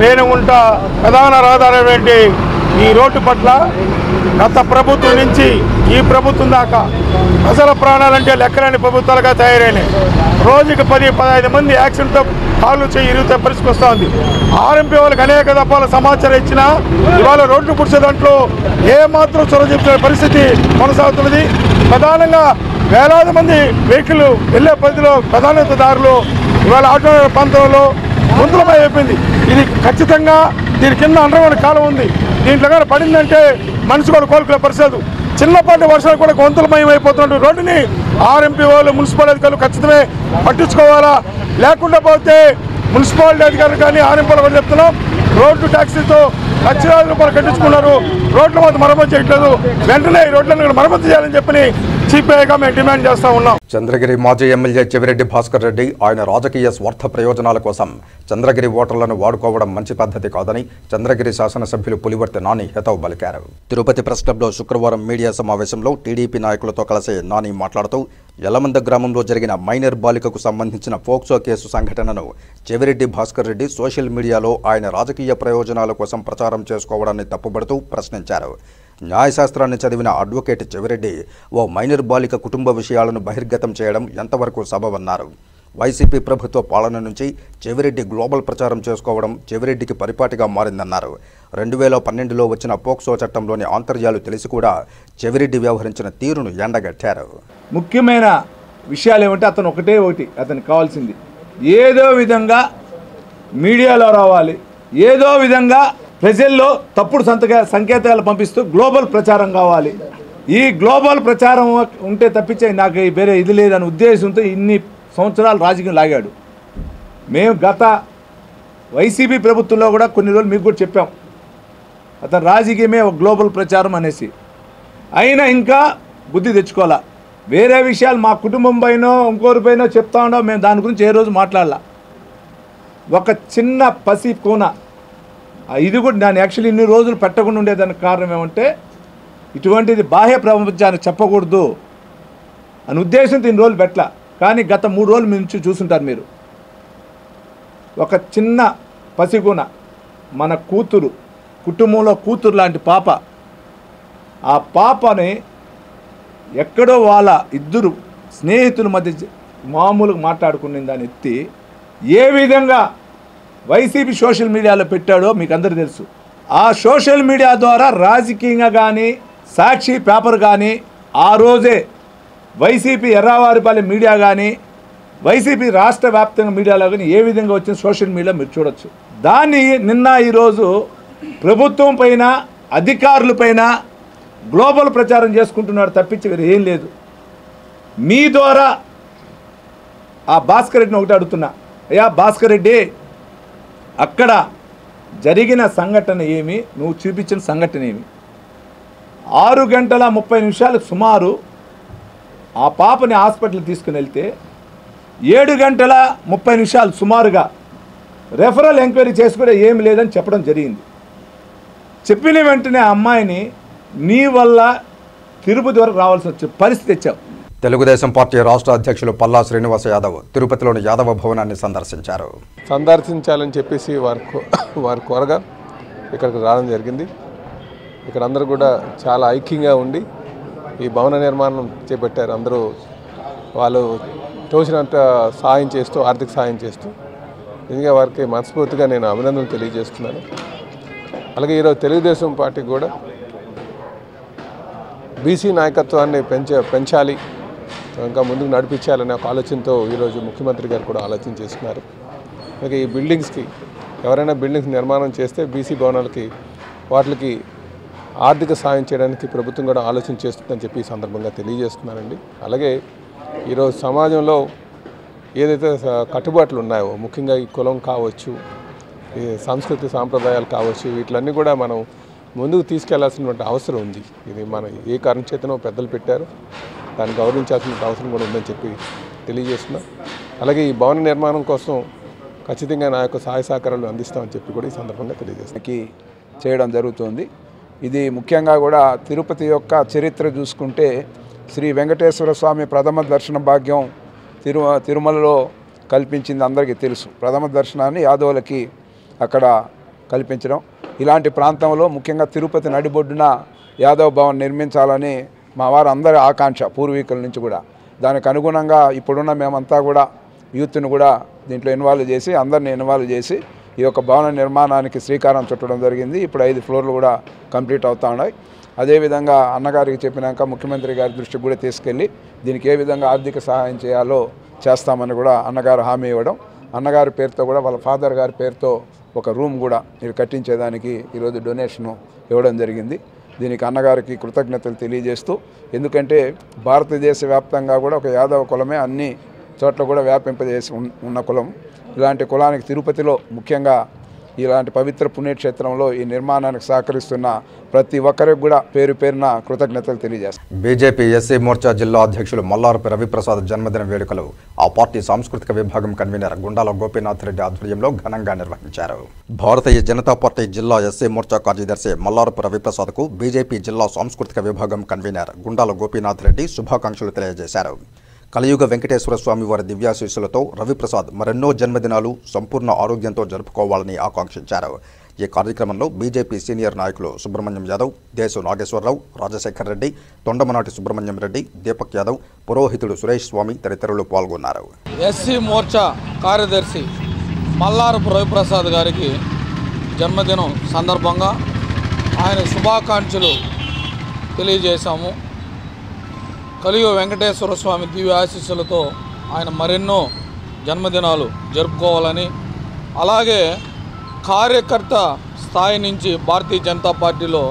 Speaker 10: రేణిగుంట ప్రధాన రహదారి ఈ రోడ్డు పట్ల గత ప్రభుత్వం నుంచి ఈ ప్రభుత్వం దాకా ప్రజల ప్రాణాలంటే లెక్కలేని ప్రభుత్వాలుగా తయారైనాయి. రోజుకి 10-15 మంది యాక్సిడెంట్తో కాళ్ళు ఇరిగితే పరిస్థితి వస్తూ ఉంది. RMP వాళ్ళకి అనేక దఫాల సమాచారం ఇచ్చినా ఇవాళ రోడ్లు పుడిచే దాంట్లో ఏమాత్రం చొరవ చూపించే పరిస్థితి కొనసాగుతున్నది. ప్రధానంగా వేలాది మంది వెహికల్ వెళ్లే పరిధిలో ప్రధాన దారులు ఇవాళ ఆటో ప్రాంతంలో గుంతలమై అయిపోయింది. ఇది ఖచ్చితంగా దీని కింద అండర్గ్రౌండ్ కాలం ఉంది. దీంట్లో కానీ పడిందంటే మనిషి కూడా కోలుకునే పరిస్థితి. చిన్నపాటి వర్షాలు కూడా గొంతులమయం అయిపోతున్న రోడ్డుని ఆర్ఎంపీఓలు మున్సిపల్ అధికారులు ఖచ్చితమే పట్టించుకోవాలా. లేకుండా పోతే మున్సిపాలిటీ అధికారులు కానీ ఆర్ఎంపీలు కూడా చెప్తున్నాం, రోడ్డు ట్యాక్సీతో లక్షలాది రూపాయలు కట్టించుకున్నారు, రోడ్లు మాత్రం మరమ్మతు చేయట్లేదు. వెంటనే ఈ రోడ్లను మరమ్మతు చేయాలని చెప్పి సిపిఐగా మేము డిమాండ్ చేస్తా ఉన్నాం.
Speaker 1: చంద్రగిరి మాజీ ఎమ్మెల్యే చెవిరెడ్డి భాస్కర్ రెడ్డి ఆయన రాజకీయ స్వార్థ ప్రయోజనాల కోసం చంద్రగిరి ఓటర్లను వాడుకోవడం మంచి పద్ధతి కాదని చంద్రగిరి శాసనసభ్యులు పులివర్తి నాని హితవు పలికారు. తిరుపతి ప్రెస్ క్లబ్లో శుక్రవారం మీడియా సమావేశంలో టీడీపీ నాయకులతో కలిసి నాని మాట్లాడుతూ యలమంద గ్రామంలో జరిగిన మైనర్ బాలికకు సంబంధించిన పోక్సో కేసు సంఘటనను చెవిరెడ్డి భాస్కర్ రెడ్డి సోషల్ మీడియాలో ఆయన రాజకీయ ప్రయోజనాల కోసం ప్రచారం చేసుకోవడాన్ని తప్పుబడుతూ ప్రశ్నించారు. న్యాయశాస్త్రాన్ని చదివిన అడ్వకేట్ చెవిరెడ్డి ఓ మైనర్ బాలిక కుటుంబ విషయాలను బహిర్గతం చేయడం ఎంతవరకు సబబన్నారు. వైసీపీ ప్రభుత్వ పాలన నుంచి చెవిరెడ్డి గ్లోబల్ ప్రచారం చేసుకోవడం చెవిరెడ్డికి పరిపాటిగా మారిందన్నారు. 2012లో వచ్చిన పోక్సో చట్టంలోని ఆంతర్యాలు తెలిసి కూడా చెవిరెడ్డి వ్యవహరించిన తీరును ఎండగట్టారు.
Speaker 11: ముఖ్యమైన విషయాలు ఏమంటే ఒకటి అతనికి కావాల్సింది ఏదో విధంగా మీడియాలో రావాలి, ఏదో విధంగా ప్రజల్లో తప్పుడు సంకేతాలు పంపిస్తూ గ్లోబల్ ప్రచారం కావాలి. ఈ గ్లోబల్ ప్రచారం ఉంటే తప్పించే నాకు వేరే ఇది లేదనే ఉద్దేశంతో ఇన్ని సంవత్సరాలు రాజకీయం లాగాడు. మేము గత వైసీపీ ప్రభుత్వంలో కూడా కొన్ని రోజులు మీకు కూడా చెప్పాం, అతను రాజకీయమే ఒక గ్లోబల్ ప్రచారం అనేసి. అయినా ఇంకా బుద్ధి తెచ్చుకోవాలా. వేరే విషయాలు మా కుటుంబం పైనో ఇంకోరిపైనో చెప్తా ఉండో మేము దాని గురించి ఏ రోజు మాట్లాడాల. ఒక చిన్న పసి కోన ఇది కూడా నేను యాక్చువల్లీ ఇన్ని రోజులు పెట్టకుండా ఉండేదానికి కారణం ఏమంటే ఇటువంటిది బాహ్య ప్రపంచానికి చెప్పకూడదు అని ఉద్దేశంతో ఇన్ని రోజులు పెట్టలా. కానీ గత 3 రోజుల నుంచి చూసుంటారు మీరు, ఒక చిన్న పసిగున మన కూతురు, కుటుంబంలో కూతురు లాంటి పాప, ఆ పాపని ఎక్కడో వాళ్ళ ఇద్దరు స్నేహితుల మధ్య మామూలుగా మాట్లాడుకునే దాన్ని ఎత్తి ఏ విధంగా వైసీపీ సోషల్ మీడియాలో పెట్టాడో మీకు అందరూ తెలుసు. ఆ సోషల్ మీడియా ద్వారా రాజకీయంగా కానీ సాక్షి పేపర్ కానీ ఆ రోజే వైసీపీ ఎర్రావారిపల్లి మీడియా కానీ వైసీపీ రాష్ట్ర వ్యాప్తంగా మీడియాలో కానీ ఏ విధంగా వచ్చిన సోషల్ మీడియా మీరు చూడొచ్చు. దాన్ని నిన్న ఈరోజు ప్రభుత్వం పైన అధికారులపైన గ్లోబల్ ప్రచారం చేసుకుంటున్నాడు తప్పించి వేరే ఏం లేదు. మీ ద్వారా ఆ భాస్కర్ రెడ్డిని ఒకటి అడుగుతున్నా, అయ్యా భాస్కర్ రెడ్డి, అక్కడ జరిగిన సంఘటన ఏమి, నువ్వు చూపించిన సంఘటన ఏమి? 6:30 సుమారు ఆ పాపని హాస్పిటల్కి తీసుకుని వెళ్తే 7:30 సుమారుగా రెఫరల్ ఎంక్వైరీ చేసి కూడా ఏమి లేదని చెప్పడం జరిగింది. చెప్పిన వెంటనే ఆ అమ్మాయిని నీ వల్ల తిరుపతి వరకు రావాల్సిన పరిస్థితి తెచ్చావు.
Speaker 1: తెలుగుదేశం పార్టీ రాష్ట్ర అధ్యక్షులు పల్లా శ్రీనివాస యాదవ్ తిరుపతిలోని యాదవ భవనాన్ని
Speaker 12: సందర్శించాలని చెప్పేసి వారు కోరగా ఇక్కడికి రావడం జరిగింది. ఇక్కడ అందరూ కూడా చాలా ఐక్యంగా ఉండి ఈ భవన నిర్మాణం చేపట్టారు. అందరూ వాళ్ళు తోచినంత సాయం చేస్తూ, ఆర్థిక సాయం చేస్తూ, నిజంగా వారికి మనస్ఫూర్తిగా నేను అభినందనలు తెలియజేస్తున్నాను. అలాగే ఈరోజు తెలుగుదేశం పార్టీకి కూడా బీసీ నాయకత్వాన్ని పెంచాలి, ఇంకా ముందుకు నడిపించాలనే ఒక ఆలోచనతో ఈరోజు ముఖ్యమంత్రి గారు కూడా ఆలోచన చేస్తున్నారు. అలాగే ఈ బిల్డింగ్స్కి ఎవరైనా బిల్డింగ్స్ నిర్మాణం చేస్తే బీసీ భవనాలకి వాటికి ఆర్థిక సాయం చేయడానికి ప్రభుత్వం కూడా ఆలోచన చేస్తుందని చెప్పి ఈ సందర్భంగా తెలియజేస్తున్నానండి. అలాగే ఈరోజు సమాజంలో ఏదైతే కట్టుబాట్లు ఉన్నాయో, ముఖ్యంగా ఈ కులం కావచ్చు, ఈ సంస్కృతి సాంప్రదాయాలు కావచ్చు, వీటిలన్నీ కూడా మనం ముందుకు తీసుకెళ్లాల్సినటువంటి అవసరం ఉంది. ఇది మన ఏ కారణం చేతనో పెద్దలు పెట్టారు, దాన్ని గౌరవించాల్సిన అవసరం కూడా ఉందని చెప్పి తెలియజేస్తున్నాం. అలాగే ఈ భవన నిర్మాణం కోసం ఖచ్చితంగా నా యొక్క సహాయ సహకారాలు అందిస్తామని చెప్పి కూడా ఈ సందర్భంగా తెలియజేస్తానికి
Speaker 13: చేయడం జరుగుతుంది. ఇది ముఖ్యంగా కూడా తిరుపతి యొక్క చరిత్ర చూసుకుంటే శ్రీ వెంకటేశ్వర స్వామి ప్రథమ దర్శన భాగ్యం తిరుమలలో కల్పించింది అందరికీ తెలుసు. ప్రథమ దర్శనాన్ని యాదవులకి అక్కడ కల్పించడం, ఇలాంటి ప్రాంతంలో ముఖ్యంగా తిరుపతి నడిబొడ్డున యాదవ భవన్ నిర్మించాలని మా వారు అందరి ఆకాంక్ష పూర్వీకుల నుంచి కూడా. దానికి అనుగుణంగా ఇప్పుడున్న మేమంతా కూడా యూత్ను కూడా దీంట్లో ఇన్వాల్వ్ చేసి, అందరిని ఇన్వాల్వ్ చేసి ఈ యొక్క భవన నిర్మాణానికి శ్రీకారం చుట్టడం జరిగింది. ఇప్పుడు 5 ఫ్లోర్లు కూడా కంప్లీట్ అవుతూ ఉన్నాయి. అదేవిధంగా అన్నగారికి చెప్పినాక ముఖ్యమంత్రి గారి దృష్టికి కూడా తీసుకెళ్ళి దీనికి ఏ విధంగా ఆర్థిక సహాయం చేయాలో చేస్తామని కూడా అన్నగారు హామీ ఇవ్వడం, అన్నగారి పేరుతో కూడా వాళ్ళ ఫాదర్ గారి పేరుతో ఒక రూమ్ కూడా ఇది కట్టించేదానికి ఈరోజు డొనేషను ఇవ్వడం జరిగింది. దీనికి అన్నగారికి కృతజ్ఞతలు తెలియజేస్తూ, ఎందుకంటే భారతదేశ వ్యాప్తంగా కూడా ఒక యాదవ కులమే అన్ని చోట్ల కూడా వ్యాపింపజేసి ఉన్న కులం. ఇలాంటి కులానికి తిరుపతిలో ముఖ్యంగా ఇలాంటి పవిత్ర పుణ్యక్షేత్రంలో ఈ నిర్మాణానికి సహకరిస్తున్న ప్రతి ఒక్కరికి కూడా పేరు పేరున కృతజ్ఞతలు తెలియజేస్తాం.
Speaker 1: బీజేపీ ఎస్సీ మోర్చా జిల్లా అధ్యక్షులు మల్లారపు రవిప్రసాద్ జన్మదిన వేడుకలు ఆ పార్టీ సాంస్కృతిక విభాగం కన్వీనర్ గుండాల గోపీనాథ్ రెడ్డి ఆధ్వర్యంలో ఘనంగా నిర్వహించారు. భారతీయ జనతా పార్టీ జిల్లా ఎస్సీ మోర్చా కార్యదర్శి మల్లారపు రవిప్రసాద్కు బీజేపీ జిల్లా సాంస్కృతిక విభాగం కన్వీనర్ గుండాల గోపీనాథ్ రెడ్డి శుభాకాంక్షలు తెలియజేశారు. కలియుగ వెంకటేశ్వర స్వామి వారి దివ్యాశీస్సులతో రవిప్రసాద్ మరెన్నో జన్మదినాలు సంపూర్ణ ఆరోగ్యంతో జరుపుకోవాలని ఆకాంక్షించారు. ఈ కార్యక్రమంలో బీజేపీ సీనియర్ నాయకులు సుబ్రహ్మణ్యం యాదవ్, దేశు నాగేశ్వరరావు, రాజశేఖర్ రెడ్డి, తొండమనాటి సుబ్రహ్మణ్యం రెడ్డి, దీపక్ యాదవ్, పురోహితుడు సురేష్ స్వామి తదితరులు పాల్గొన్నారు.
Speaker 14: ఎస్సీ మోర్చా కార్యదర్శి మల్లారపు రవిప్రసాద్ గారికి జన్మదినం సందర్భంగా ఆయన శుభాకాంక్షలు తెలియజేశాము. కలియుగ వెంకటేశ్వర స్వామి దివ్య ఆశీస్సులతో ఆయన మరెన్నో జన్మదినాలు జరుపుకోవాలని, అలాగే కార్యకర్త స్థాయి నుంచి భారతీయ జనతా పార్టీలో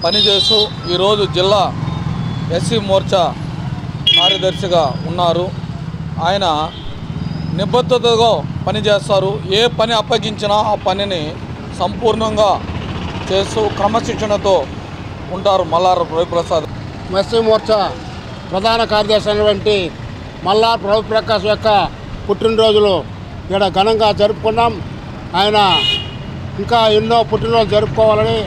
Speaker 14: పనిచేస్తూ ఈరోజు జిల్లా ఎస్సీ మోర్చా కార్యదర్శిగా ఉన్నారు. ఆయన నిబద్ధతగా పనిచేస్తారు. ఏ పని అప్పగించినా ఆ పనిని సంపూర్ణంగా చేస్తూ క్రమశిక్షణతో ఉంటారు మల్లారపు రవిప్రసాద్.
Speaker 15: ఎస్సీ మోర్చా ప్రధాన కార్యదర్శి అయినటువంటి మల్లారపు రవిప్రకాష్ యొక్క పుట్టినరోజులు ఇక్కడ ఘనంగా జరుపుకున్నాం. ఆయన ఇంకా ఎన్నో పుట్టినరోజులు జరుపుకోవాలని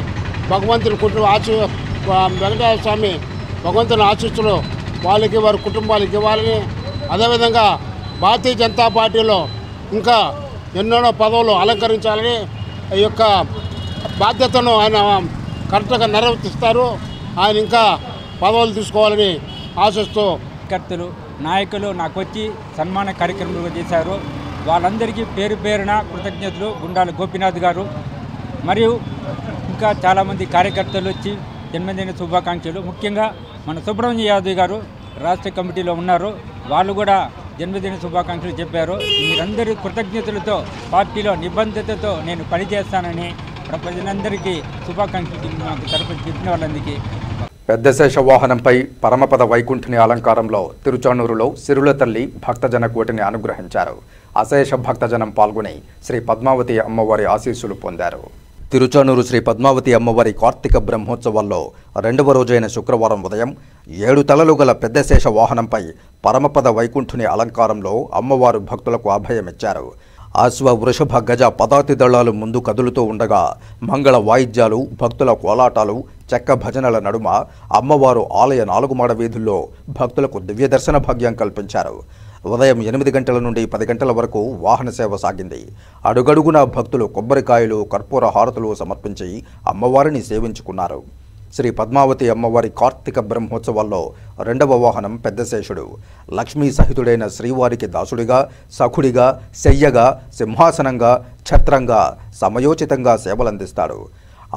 Speaker 15: భగవంతుని వెంకటేశ్వర స్వామి భగవంతుని ఆశీస్సులు వాళ్ళకి వారి కుటుంబాలకి ఇవ్వాలని, అదేవిధంగా భారతీయ జనతా పార్టీలో ఇంకా ఎన్నెన్నో పదవులు అలంకరించాలని ఈ యొక్క బాధ్యతను ఆయన కరెక్ట్గా నిర్వర్తిస్తారు. ఆయన ఇంకా పదవులు తీసుకోవాలని ఆశిస్తూ
Speaker 16: కార్యకర్తలు నాయకులు నాకు వచ్చి సన్మాన కార్యక్రమాలు చేశారు. వాళ్ళందరికీ పేరు పేరున కృతజ్ఞతలు. గుండాల గోపీనాథ్ గారు మరియు ఇంకా చాలామంది కార్యకర్తలు వచ్చి జన్మదిన శుభాకాంక్షలు. ముఖ్యంగా మన సుబ్రహ్మణ్య యాదవ్ గారు రాష్ట్ర కమిటీలో ఉన్నారు, వాళ్ళు కూడా జన్మదిన శుభాకాంక్షలు చెప్పారు. మీరందరి కృతజ్ఞతలతో పార్టీలో నిబద్ధతతో నేను పనిచేస్తానని ప్రజలందరికీ శుభాకాంక్షలు నాకు తరపున చెప్పిన వాళ్ళందరికీ.
Speaker 1: పెద్దశేష వాహనంపై పరమపద వైకుంఠుని అలంకారంలో తిరుచానూరులో సిరుల తల్లి భక్తజన కోటిని అనుగ్రహించారు. అశేష భక్తజనం పాల్గొని శ్రీ పద్మావతి అమ్మవారి ఆశీస్సులు పొందారు. తిరుచానూరు శ్రీ పద్మావతి అమ్మవారి కార్తీక బ్రహ్మోత్సవాల్లో రెండవ రోజైన శుక్రవారం ఉదయం 7 తలలు గల పెద్దశేష వాహనంపై పరమపద వైకుంఠుని అలంకారంలో అమ్మవారు భక్తులకు అభయమిచ్చారు. అశ్వ, వృషభ, గజ పదాతి దళాలు ముందు కదులుతూ ఉండగా మంగళ వాయిద్యాలు, భక్తుల కోలాటాలు, చెక్క భజనల నడుమ అమ్మవారు ఆలయ 4 మాడ వీధుల్లో భక్తులకు దివ్య దర్శన భాగ్యం కల్పించారు. ఉదయం 8 గంటల నుండి 10 గంటల వరకు వాహన సేవ సాగింది. అడుగడుగునా భక్తులు కొబ్బరికాయలు, కర్పూర హారతులు సమర్పించి అమ్మవారిని సేవించుకున్నారు. శ్రీ పద్మావతి అమ్మవారి కార్తీక బ్రహ్మోత్సవాల్లో రెండవ వాహనం పెద్దశేషుడు లక్ష్మీ సహితుడైన శ్రీవారికి దాసుడిగా, సఖుడిగా, శయ్యగా, సింహాసనంగా, ఛత్రంగా సమయోచితంగా సేవలందిస్తాడు.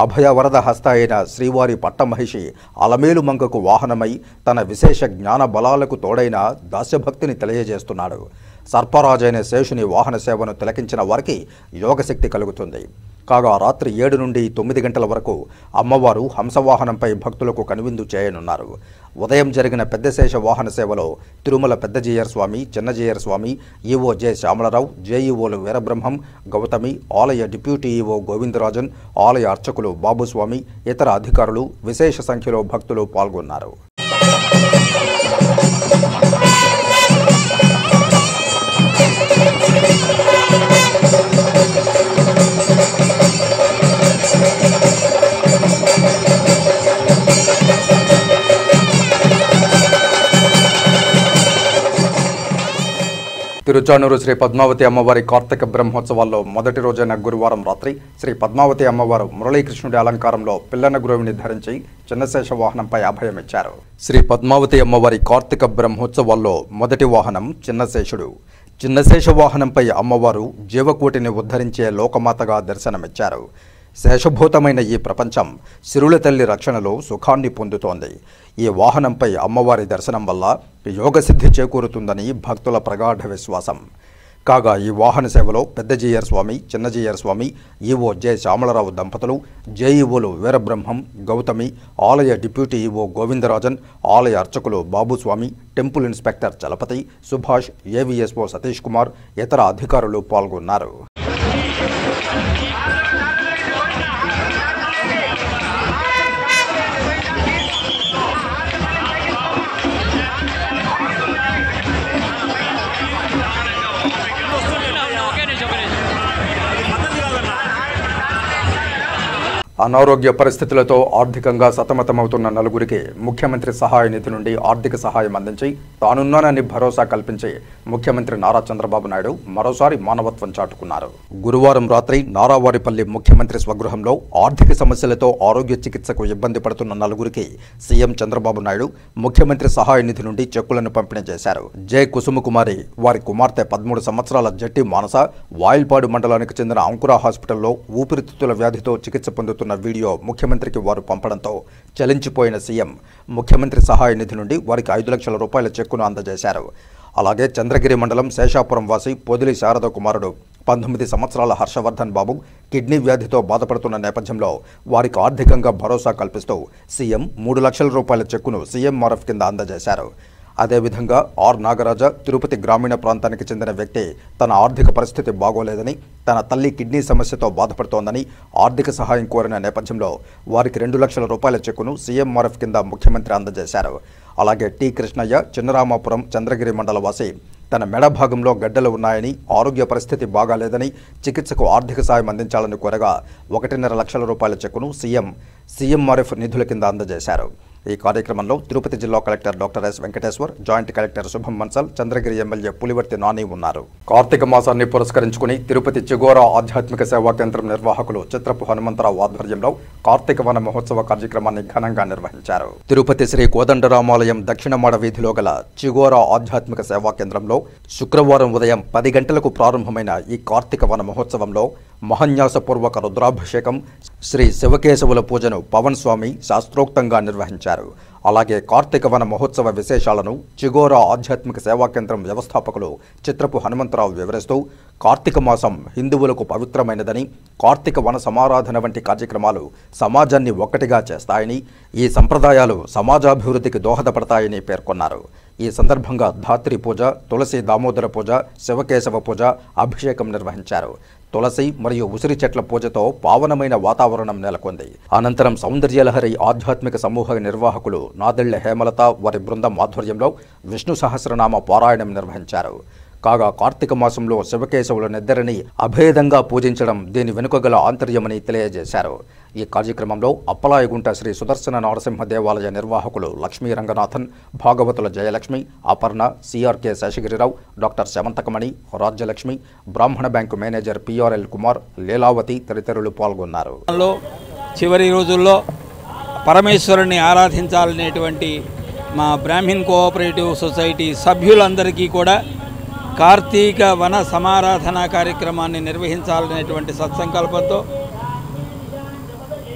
Speaker 1: అభయ వరద హస్త అయిన శ్రీవారి పట్టమహిషి అలమేలు మంగకు వాహనమై తన విశేష జ్ఞాన బలాలకు తోడైన దాస్యభక్తిని తెలియజేస్తున్నాడు. సర్పరాజైన శేషుని వాహన సేవను తిలకించిన వారికి యోగశక్తి కలుగుతుంది. కాగా రాత్రి 7 నుండి 9 గంటల వరకు అమ్మవారు హంసవాహనంపై భక్తులకు కనువిందు చేయనున్నారు. ఉదయం జరిగిన పెద్దశేష వాహన సేవలో తిరుమల పెద్దజీయర్ స్వామి, చిన్నజీయర్ స్వామి, ఈవో జె శ్యామలరావు, జేఈఓలు వీరబ్రహ్మం, గౌతమి, ఆలయ డిప్యూటీ ఈవో గోవిందరాజన్, ఆలయ అర్చకులు బాబుస్వామి, ఇతర అధికారులు విశేష సంఖ్యలో భక్తులు పాల్గొన్నారు. తిరుచానూరు శ్రీ పద్మావతి అమ్మవారి కార్తీక బ్రహ్మోత్సవాల్లో మొదటి రోజైన గురువారం రాత్రి శ్రీ పద్మావతి అమ్మవారు మురళీకృష్ణుడి అలంకారంలో పిల్లన గురువుని ధరించి చిన్నశేష వాహనంపై అభయమిచ్చారు. శ్రీ పద్మావతి అమ్మవారి కార్తీక బ్రహ్మోత్సవాల్లో మొదటి వాహనం చిన్నశేషుడు. చిన్నశేష వాహనంపై అమ్మవారు జీవకోటిని ఉద్ధరించే లోకమాతగా దర్శనమిచ్చారు. శేషభూతమైన ఈ ప్రపంచం సిరుల తల్లి రక్షణలో సుఖాన్ని పొందుతోంది. ఈ వాహనంపై అమ్మవారి దర్శనం వల్ల యోగసిద్ధి చేకూరుతుందని భక్తుల ప్రగాఢ విశ్వాసం. కాగా ఈ వాహన సేవలో పెద్ద జీయర్ స్వామి, చిన్న జీయర్ స్వామి, ఈవో జె శ్యామలరావు దంపతులు, జేఈఓలు వీరబ్రహ్మం, గౌతమి, ఆలయ డిప్యూటీ ఈవో గోవిందరాజన్, ఆలయ అర్చకులు Babuswami, temple inspector Chalapathi, Subhash, AVSO Satish Kumar, ఇతర అధికారులు పాల్గొన్నారు. అనారోగ్య పరిస్థితులతో ఆర్థికంగా సతమతమవుతున్న నలుగురికి ముఖ్యమంత్రి సహాయ నిధి నుండి ఆర్థిక సహాయం అందించి తానున్నానని భరోసా కల్పించి ముఖ్యమంత్రి నారా చంద్రబాబు నాయుడు మరోసారి మానవత్వం చాటుకున్నారు. గురువారం రాత్రి నారావారిపల్లి ముఖ్యమంత్రి స్వగృహంలో ఆర్థిక సమస్యలతో ఆరోగ్య చికిత్సకు ఇబ్బంది పడుతున్న నలుగురికి సీఎం చంద్రబాబు నాయుడు ముఖ్యమంత్రి సహాయ నిధి నుండి చెక్కులను పంపిణీ చేశారు. జె కుసుమకుమారి, వారి కుమార్తె 13 సంవత్సరాల జట్టి మానస వాయిల్పాడు మండలానికి చెందిన అంకుర హాస్పిటల్లో ఊపిరితిత్తుల వ్యాధితో చికిత్స పొందుతున్న వీడియో ముఖ్యమంత్రికి వారు పంపడంతో చలించిపోయిన సీఎం ముఖ్యమంత్రి సహాయ నిధి నుండి వారికి 5 లక్షల రూపాయల చెక్కును అందజేశారు. అలాగే చంద్రగిరి మండలం శేషాపురం వాసి పొదిలి శారద కుమారుడు 19 సంవత్సరాల హర్షవర్ధన్ బాబు కిడ్నీ వ్యాధితో బాధపడుతున్న నేపథ్యంలో వారికి ఆర్థికంగా భరోసా కల్పిస్తూ సీఎం 3 లక్షల రూపాయల చెక్కును సీఎంఆర్ఎఫ్ కింద అందజేశారు. అదేవిధంగా ఆర్ నాగరాజ తిరుపతి గ్రామీణ ప్రాంతానికి చెందిన వ్యక్తి తన ఆర్థిక పరిస్థితి బాగోలేదని, తన తల్లి కిడ్నీ సమస్యతో బాధపడుతోందని ఆర్థిక సహాయం కోరిన నేపథ్యంలో వారికి 2 లక్షల రూపాయల చెక్కును సీఎంఆర్ఎఫ్ కింద ముఖ్యమంత్రి అందజేశారు. అలాగే టి కృష్ణయ్య చిన్నరామాపురం చంద్రగిరి మండలవాసి తన మెడ భాగంలో గడ్డలు ఉన్నాయని, ఆరోగ్య పరిస్థితి బాగాలేదని చికిత్సకు ఆర్థిక సాయం అందించాలని కోరగా 1.5 లక్షల రూపాయల చెక్కును సీఎంఆర్ఎఫ్ నిధుల కింద అందజేశారు. ఈ కార్యక్రమంలో తిరుపతి జిల్లా collector doctor S Venkateshwar, joint collector శుభం మన్సల్, చంద్రగిరి ఎమ్మెల్యే పులివర్తి నాని ఉన్నారు. కార్తీక మాసాన్ని పురస్కరించుకుని తిరుపతి చిగోరా ఆధ్యాత్మిక సేవా కేంద్రం నిర్వాహకులు చిత్రపు హనుమంతరావు ఆధ్వర్యంలో కార్తీక వన మహోత్సవ కార్యక్రమాన్ని ఘనంగా నిర్వహించారు. తిరుపతి శ్రీ కోదండరామాలయం దక్షిణ మాడ వీధిలో గల చిగోరా ఆధ్యాత్మిక సేవా కేంద్రంలో శుక్రవారం ఉదయం 10 గంటలకు ప్రారంభమైన ఈ కార్తీక వన మహోత్సవంలో మహన్యాసపూర్వక రుద్రాభిషేకం, శ్రీ శివకేశవుల పూజను పవన్ స్వామి శాస్త్రోక్తంగా నిర్వహించారు. అలాగే కార్తీక వన మహోత్సవ విశేషాలను చిగోరా ఆధ్యాత్మిక సేవా కేంద్రం వ్యవస్థాపకులు చిత్రపు హనుమంతరావు వివరిస్తూ కార్తీక మాసం హిందువులకు పవిత్రమైనదని, కార్తీక వన సమారాధన వంటి కార్యక్రమాలు సమాజాన్ని ఒక్కటిగా చేస్తాయని, ఈ సంప్రదాయాలు సమాజాభివృద్ధికి దోహదపడతాయని పేర్కొన్నారు. ఈ సందర్భంగా ధాత్రి పూజ, తులసి దామోదర పూజ, శివకేశవ పూజ, అభిషేకం నిర్వహించారు. తులసి మరియు ఉసిరి చెట్ల పూజతో పావనమైన వాతావరణం నెలకొంది. అనంతరం సౌందర్యలహరి ఆధ్యాత్మిక సమూహ నిర్వాహకులు నాదెళ్ల హేమలత వారి బృందం ఆధ్వర్యంలో విష్ణు సహస్రనామ పారాయణం నిర్వహించారు. కాగా కార్తీక మాసంలో శివకేశవులనిద్దరినీ అభేదంగా పూజించడం దీని వెనుక గల ఆంతర్యమని తెలియజేశారు. ఈ కార్యక్రమంలో అప్పలాయగుంట శ్రీ సుదర్శన నరసింహ దేవాలయ నిర్వాహకులు Lakshmi Ranganathan, Bhagavatula Jayalakshmi, Aparna, CRK Seshagirirao, doctor Samanthakamani, Rajyalakshmi, Brahmana bank manager PRL Kumar, Leelavathi తదితరులు పాల్గొన్నారు.
Speaker 17: చివరి రోజుల్లో పరమేశ్వరుని ఆరాధించాలనేటువంటి మా బ్రాహ్మిన్ కోఆపరేటివ్ సొసైటీ సభ్యులందరికీ కూడా కార్తీక వన సమారాధన కార్యక్రమాన్ని నిర్వహించాలనేటువంటి సత్సంకల్పంతో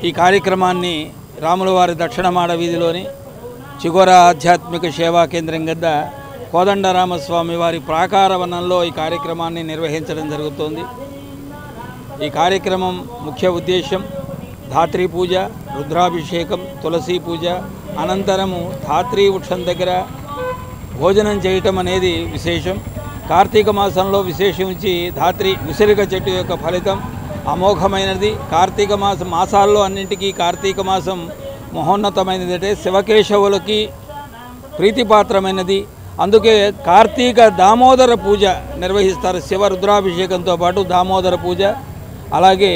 Speaker 17: ఈ కార్యక్రమాన్ని రాములవారి దక్షిణమాడ వీధిలోని చిగోరా ఆధ్యాత్మిక సేవా కేంద్రం వద్ద కోదండరామస్వామి వారి ప్రాకార వనంలో ఈ కార్యక్రమాన్ని నిర్వహించడం జరుగుతోంది. ఈ కార్యక్రమం ముఖ్య ఉద్దేశం ధాత్రి పూజ, రుద్రాభిషేకం, తులసి పూజ, అనంతరము ధాత్రి వృక్షం దగ్గర భోజనం చేయటం అనేది విశేషం. కార్తీక మాసంలో విశేషించి ధాత్రి ఉసిరిక చెట్టు యొక్క ఫలితం అమోఘమైనది. కార్తీక మాసాల్లో అన్నింటికీ కార్తీక మాసం మహోన్నతమైనది, అంటే శివకేశవులకి ప్రీతిపాత్రమైనది. అందుకే కార్తీక దామోదర పూజ నిర్వహిస్తారు. శివ రుద్రాభిషేకంతో పాటు దామోదర పూజ, అలాగే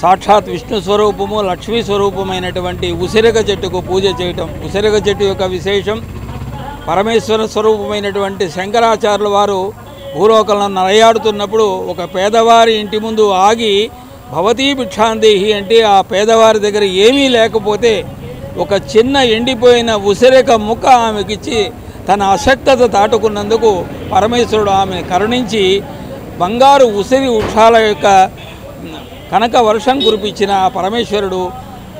Speaker 17: సాక్షాత్ విష్ణు స్వరూపము లక్ష్మీ స్వరూపమైనటువంటి ఉసిరిక చెట్టుకు పూజ చేయటం. ఉసిరిక చెట్టు యొక్క విశేషం పరమేశ్వర స్వరూపమైనటువంటి శంకరాచార్యుల వారు భూలోకంలో నడయాడుతున్నప్పుడు ఒక పేదవారి ఇంటి ముందు ఆగి భవతీ భిక్షాందేహి అంటే ఆ పేదవారి దగ్గర ఏమీ లేకపోతే ఒక చిన్న ఎండిపోయిన ఉసిరిక ముక్క ఆమెకిచ్చి తన అశక్తత దాటుకున్నందుకు పరమేశ్వరుడు ఆమె కరుణించి బంగారు ఉసిరి వృక్షాల యొక్క కనక వర్షం కురిపించిన పరమేశ్వరుడు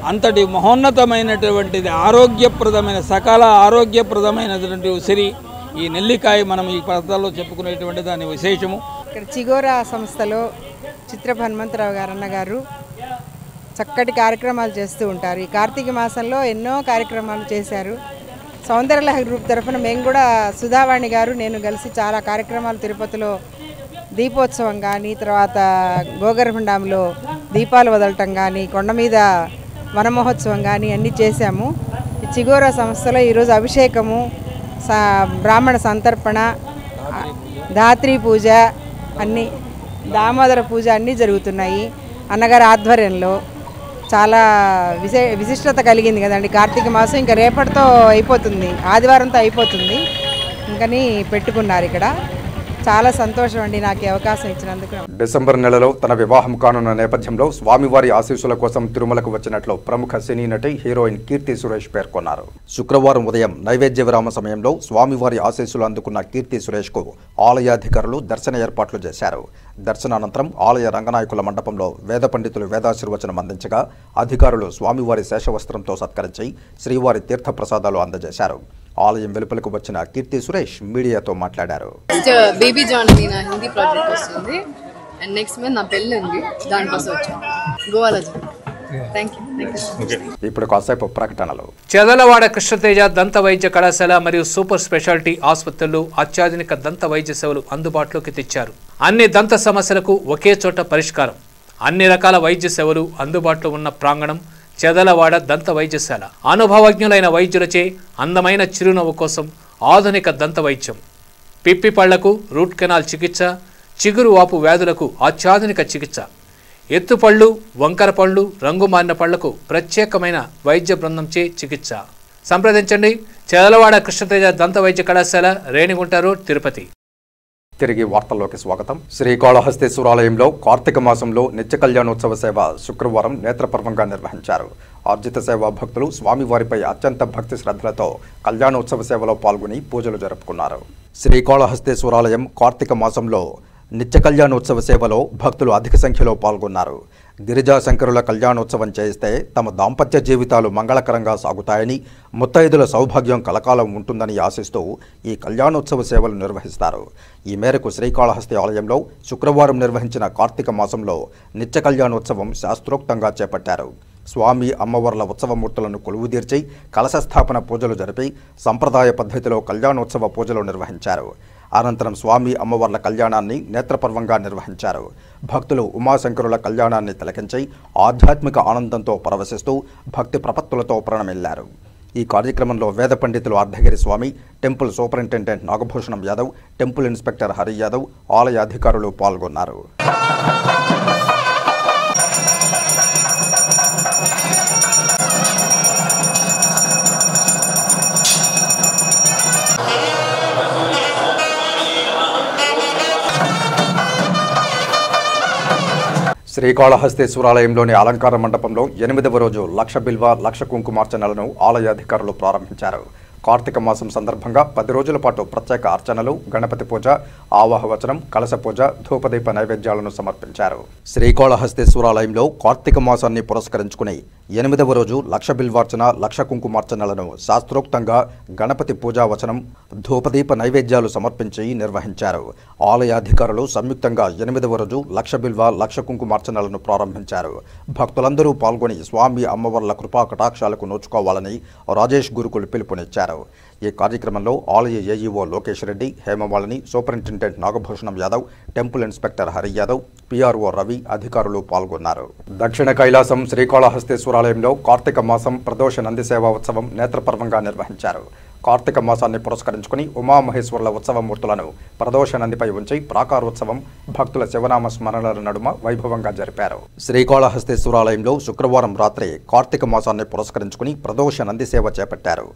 Speaker 17: అంతటి మహోన్నతమైనటువంటిది ఆరోగ్యప్రదమైన సకల ఆరోగ్యప్రదమైనటువంటి ఉసిరి ఈ నెల్లికాయ మనం ఈ పదార్థాల్లో చెప్పుకునేటువంటి దాని విశేషము.
Speaker 18: ఇక్కడ చిగోరా సంస్థలో చిత్ర హనుమంతరావు గారు అన్నగారు చక్కటి కార్యక్రమాలు చేస్తూ ఉంటారు. ఈ కార్తీక మాసంలో ఎన్నో కార్యక్రమాలు చేశారు. సౌందర్యలహరి గ్రూప్ తరఫున మేము కూడా సుధావాణి గారు నేను కలిసి చాలా కార్యక్రమాలు తిరుపతిలో దీపోత్సవం కానీ, తర్వాత గోగర్భండాంలో దీపాలు వదలటం కానీ, కొండ మీద వనమహోత్సవం కానీ అన్నీ చేశాము. ఈ చిగోరా సంస్థలో ఈరోజు అభిషేకము, బ్రాహ్మణ సంతర్పణ, ధాత్రి పూజ, అన్నీ దామోదర పూజ అన్నీ జరుగుతున్నాయి. అన్నగారి ఆధ్వర్యంలో చాలా విశిష్టత కలిగింది కదండి. కార్తీక మాసం ఇంకా రేపటితో అయిపోతుంది, ఆదివారంతో అయిపోతుంది. ఇంకని పెట్టుకున్నారు ఇక్కడ. చాలా సంతోషం అండి నాకు ఈ అవకాశం ఇచ్చినందుకు.
Speaker 1: డిసెంబర్ నెలలో తన వివాహం కానున్న నేపథ్యంలో స్వామివారి ఆశీస్సుల కోసం తిరుమలకు వచ్చినట్లు ప్రముఖ సినీ నటి హీరోయిన్ కీర్తి సురేష్ పేర్కొన్నారు. శుక్రవారం ఉదయం నైవేద్య విరామ సమయంలో స్వామివారి ఆశీస్సులు అందుకున్న కీర్తి సురేష్కు ఆలయాధికారులు దర్శన ఏర్పాట్లు చేశారు. దర్శనానంతరం ఆలయ రంగనాయకుల మండపంలో వేద పండితులు వేదాశీర్వచనం అందించగా అధికారులు స్వామివారి శేషవస్త్రంతో సత్కరించి శ్రీవారి తీర్థప్రసాదాలు అందజేశారు. ఆలయం వెలుపలకు వచ్చిన కీర్తి సురేష్ మీడియాతో మాట్లాడారు.
Speaker 19: బేబీ జాన్కి నా హిందీ ప్రాజెక్ట్ వస్తుంది అండ్ నెక్స్ట్ మంత్ నా పెళ్ళి ఉంది, దానికోసం వచ్చాను. గోవాలో
Speaker 1: ఇప్పుడు కాసేపు ప్రకటనలు.
Speaker 20: చదలవాడ కృష్ణతేజ దంత వైద్య కళాశాల మరియు సూపర్ స్పెషాలిటీ ఆసుపత్రులు అత్యాధునిక దంత వైద్య సేవలు అందుబాటులోకి తెచ్చారు. అన్ని దంత సమస్యలకు ఒకే చోట పరిష్కారం. అన్ని రకాల వైద్య సేవలు అందుబాటులో ఉన్న ప్రాంగణం చదలవాడ దంత వైద్యశాల. అనుభవజ్ఞులైన వైద్యులచే అందమైన చిరునవ్వు కోసం ఆధునిక దంత వైద్యం, పిప్పి పళ్లకు రూట్ కెనాల్ చికిత్స, చిగురు వాపు వ్యాధులకు అత్యాధునిక చికిత్స, ఎత్తుపళ్ళు, వంకర పళ్ళు, రంగు మారిన పళ్లకు ప్రత్యేకమైన వైద్య బృందంచే చికిత్స. సంప్రదించండి చదలవాడ కృష్ణతేజ దంత వైద్య కళాశాల, రేణిగుంట రోడ్, తిరుపతి.
Speaker 1: తిరిగి వార్తల్లోకి స్వాగతం. శ్రీకాళహస్తీశ్వరాలయంలో కార్తీక మాసంలో నిత్య కళ్యాణోత్సవ సేవ శుక్రవారం నేత్రపర్వంగా నిర్వహించారు. ఆర్జిత సేవా భక్తులు స్వామివారిపై అత్యంత భక్తి శ్రద్ధలతో కళ్యాణోత్సవ సేవలో పాల్గొని పూజలు జరుపుకున్నారు. శ్రీకాళహస్తీశ్వరాలయం కార్తీక మాసంలో నిత్య కళ్యాణోత్సవ సేవలో భక్తులు అధిక సంఖ్యలో పాల్గొన్నారు. గిరిజాశంకరుల కళ్యాణోత్సవం చేస్తే తమ దాంపత్య జీవితాలు మంగళకరంగా సాగుతాయని, ముత్తైదుల సౌభాగ్యం కలకాలం ఉంటుందని ఆశిస్తూ ఈ కళ్యాణోత్సవ సేవలు నిర్వహిస్తారు. ఈ మేరకు శ్రీకాళహస్తి ఆలయంలో శుక్రవారం నిర్వహించిన కార్తీక మాసంలో నిత్య కళ్యాణోత్సవం శాస్త్రోక్తంగా చేపట్టారు. స్వామి అమ్మవార్ల ఉత్సవమూర్తులను కొలువుదీర్చి కలశస్థాపన పూజలు జరిపి సంప్రదాయ పద్ధతిలో కళ్యాణోత్సవ పూజలు నిర్వహించారు. అనంతరం స్వామి అమ్మవార్ల కళ్యాణాన్ని నేత్రపర్వంగా నిర్వహించారు. భక్తులు ఉమాశంకరుల కళ్యాణాన్ని తిలకించి ఆధ్యాత్మిక ఆనందంతో పరవశిస్తూ భక్తి ప్రపత్తులతో ప్రణమిల్లారు. ఈ కార్యక్రమంలో వేద పండితులు Ardhagiri Swami, temple superintendent Nagabhushanam Yadav, temple inspector Hari Yadav, ఆలయ అధికారులు పాల్గొన్నారు. శ్రీకాళహస్తీశ్వరాలయంలోని అలంకార మండపంలో 8వ రోజు లక్ష బిల్వ, లక్ష కుంకుమార్చనలను ఆలయ అధికారులు ప్రారంభించారు. కార్తీక మాసం సందర్భంగా 10 రోజుల పాటు ప్రత్యేక అర్చనలు, గణపతి పూజ, ఆవాహవచనం, కలశ పూజ, ధూపదీప నైవేద్యాలను సమర్పించారు. శ్రీకాళహస్తీశ్వరాలయంలో కార్తీక మాసాన్ని పురస్కరించుకుని 8వ రోజు లక్ష బిల్వార్చన, లక్ష కుంకుమార్చనలను శాస్త్రోక్తంగా గణపతి పూజావచనం, ధూపదీప నైవేద్యాలు సమర్పించి నిర్వహించారు. ఆలయ అధికారులు సంయుక్తంగా 8వ రోజు లక్ష బిల్వ, లక్ష కుంకుమార్చనలను ప్రారంభించారు. భక్తులందరూ పాల్గొని స్వామి అమ్మవార్ల కృపా కటాక్షాలకు నోచుకోవాలని రాజేష్ గురుకులు పిలుపునిచ్చారు. ఈ కార్యక్రమంలో ఆలయ AEO Lokesh Reddy, Hemamalini, superintendent Nagabhushanam Yadav, temple inspector Hari Yadav, PRO Ravi అధికారులు పాల్గొన్నారు. దక్షిణ కైలాసం శ్రీకాళహస్తీశ్వరాలయంలో కార్తీక మాసం ప్రదోష నంది సేవా ఉత్సవం నేత్రపర్వంగా నిర్వహించారు. కార్తీక మాసాన్ని పురస్కరించుకుని ఉమామహేశ్వరుల ఉత్సవమూర్తులను ప్రదోష నందిపై ఉంచి ప్రాకారోత్సవం భక్తుల శివనామ స్మరణల నడుమ వైభవంగా జరిపారు. శ్రీకాళహస్తీశ్వరాలయంలో శుక్రవారం రాత్రి కార్తీక మాసాన్ని పురస్కరించుకుని ప్రదోష నంది సేవ చేపట్టారు.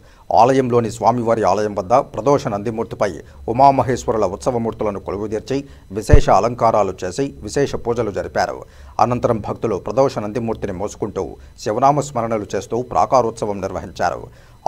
Speaker 1: ఆలయంలోని స్వామివారి ఆలయం వద్ద ప్రదోష నందిమూర్తిపై ఉమామహేశ్వరుల ఉత్సవమూర్తులను కొలువుదీర్చి విశేష అలంకారాలు చేసి విశేష పూజలు జరిపారు. అనంతరం భక్తులు ప్రదోష నందిమూర్తిని మోసుకుంటూ శివనామ స్మరణలు చేస్తూ ప్రాకారోత్సవం నిర్వహించారు.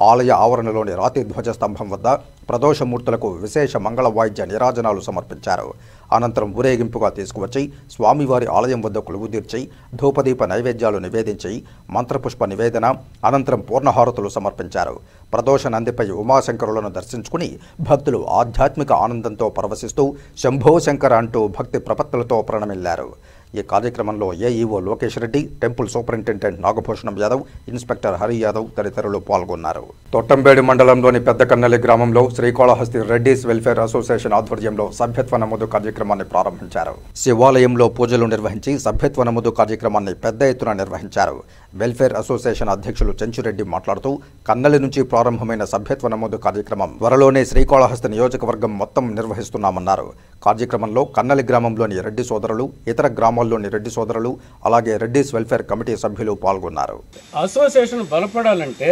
Speaker 1: ఆలయ ఆవరణలోని రాతి ధ్వజస్తంభం వద్ద ప్రదోషమూర్తులకు విశేష మంగళ వాయిద్య నీరాజనాలు సమర్పించారు. అనంతరం ఊరేగింపుగా తీసుకువచ్చి స్వామివారి ఆలయం వద్ద కొలువుదీర్చి ధూపదీప నైవేద్యాలు నివేదించి మంత్రపుష్ప నివేదన అనంతరం పూర్ణహారతులు సమర్పించారు. ప్రదోష నందిపై ఉమాశంకరులను దర్శించుకుని భక్తులు ఆధ్యాత్మిక ఆనందంతో పరవశిస్తూ శంభో శంకర అంటూ భక్తి ప్రపత్తులతో ప్రణమిల్లారు. ఈ కార్యక్రమంలో AEO Lokesh Reddy, temple superintendent Nagabhushanam Yadav, inspector Hari Yadav తదితరులు పాల్గొన్నారు. తొట్టంబేడు మండలంలోని పెద్దకన్నెల్లి గ్రామంలో శ్రీకాళహస్తి రెడ్డిస్ వెల్ఫేర్ అసోసియేషన్ ఆధ్వర్యంలో సభ్యత్వ నమోదు కార్యక్రమాన్ని ప్రారంభించారు. శివాలయంలో పూజలు నిర్వహించి సభ్యత్వ నమోదు కార్యక్రమాన్ని పెద్ద ఎత్తున నిర్వహించారు. వెల్ఫేర్ అసోసియేషన్ అధ్యక్షులు చెంచురెడ్డి మాట్లాడుతూ కన్నెల్లి నుంచి ప్రారంభమైన సభ్యత్వ నమోదు కార్యక్రమం త్వరలోనే శ్రీకాళహస్తి నియోజకవర్గం మొత్తం నిర్వహిస్తున్నామన్నారు. కార్యక్రమంలో కన్నెల్లి గ్రామంలోని రెడ్డి సోదరులు, ఇతర గ్రామాల్లోని రెడ్డి సోదరులు, అలాగే రెడ్డిస్ వెల్ఫేర్ కమిటీ సభ్యులు పాల్గొన్నారు.
Speaker 21: అసోసియేషన్ బలపడాలంటే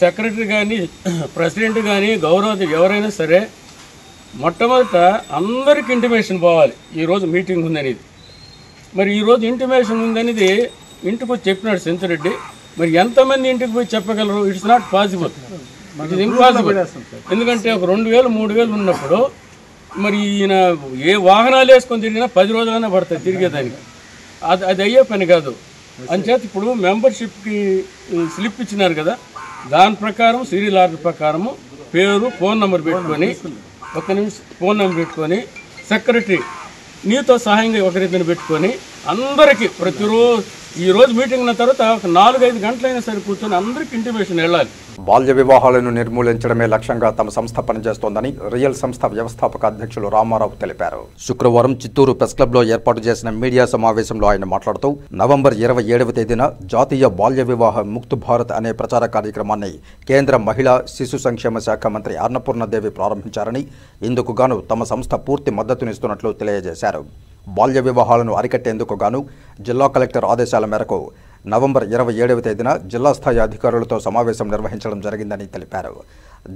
Speaker 21: సెక్రటరీ కానీ ప్రెసిడెంట్ కానీ గౌరవ ఎవరైనా సరే మొట్టమొదట అందరికి ఇంటిమేషన్ పోవాలి. ఈరోజు మీటింగ్ ఉందనేది, మరి ఈరోజు ఇంటిమేషన్ ఉందనేది ఇంటికి వచ్చి చెప్పినాడు సెంచురెడ్డి. మరి ఎంతమంది ఇంటికి పోయి చెప్పగలరు? It's not possible, it is impossible. ఎందుకంటే ఒక 2000 3000 ఉన్నప్పుడు మరి ఈయన ఏ వాహనాలు వేసుకొని తిరిగినా 10 రోజులైనా పడతాయి తిరిగేదానికి. అది అయ్యే పని కాదు. అంచేత ఇప్పుడు మెంబర్షిప్కి స్లిప్ ఇచ్చినారు కదా, దాని ప్రకారం సీరియల్ ఆర్డర్ ప్రకారము పేరు, ఫోన్ నెంబర్ పెట్టుకొని, ఫోన్ నెంబర్ పెట్టుకొని సెక్రటరీ నీతో సహాయంగా ఒకరిద్దరిని పెట్టుకొని అందరికీ ప్రతిరోజు ఈరోజు మీటింగ్ ఉన్న తర్వాత ఒక 4-5 గంటలైనా సరే కూర్చొని అందరికి ఇంటిమేషన్ వెళ్ళాలి.
Speaker 1: బాల్య వివాహాలను నిర్మూలించడమే లక్ష్యంగా తమ సంస్థ పనిచేస్తోందని రియల్ సంస్థ వ్యవస్థాపక అధ్యక్షులు రామారావు తెలిపారు. శుక్రవారం చిత్తూరు ప్రెస్ క్లబ్లో ఏర్పాటు చేసిన మీడియా సమావేశంలో ఆయన మాట్లాడుతూ నవంబర్ 27వ తేదీన జాతీయ బాల్య వివాహ ముక్త్ భారత్ అనే ప్రచార కార్యక్రమాన్ని కేంద్ర మహిళా శిశు సంక్షేమ శాఖ మంత్రి అన్నపూర్ణదేవి ప్రారంభించారని, ఇందుకు గాను తమ సంస్థ పూర్తి మద్దతునిస్తున్నట్లు తెలియజేశారు. బాల్య వివాహాలను అరికట్టేందుకు గాను జిల్లా కలెక్టర్ ఆదేశాల మేరకు నవంబర్ 27వ తేదీన జిల్లా స్థాయి అధికారులతో సమావేశం నిర్వహించడం జరిగిందని తెలిపారు.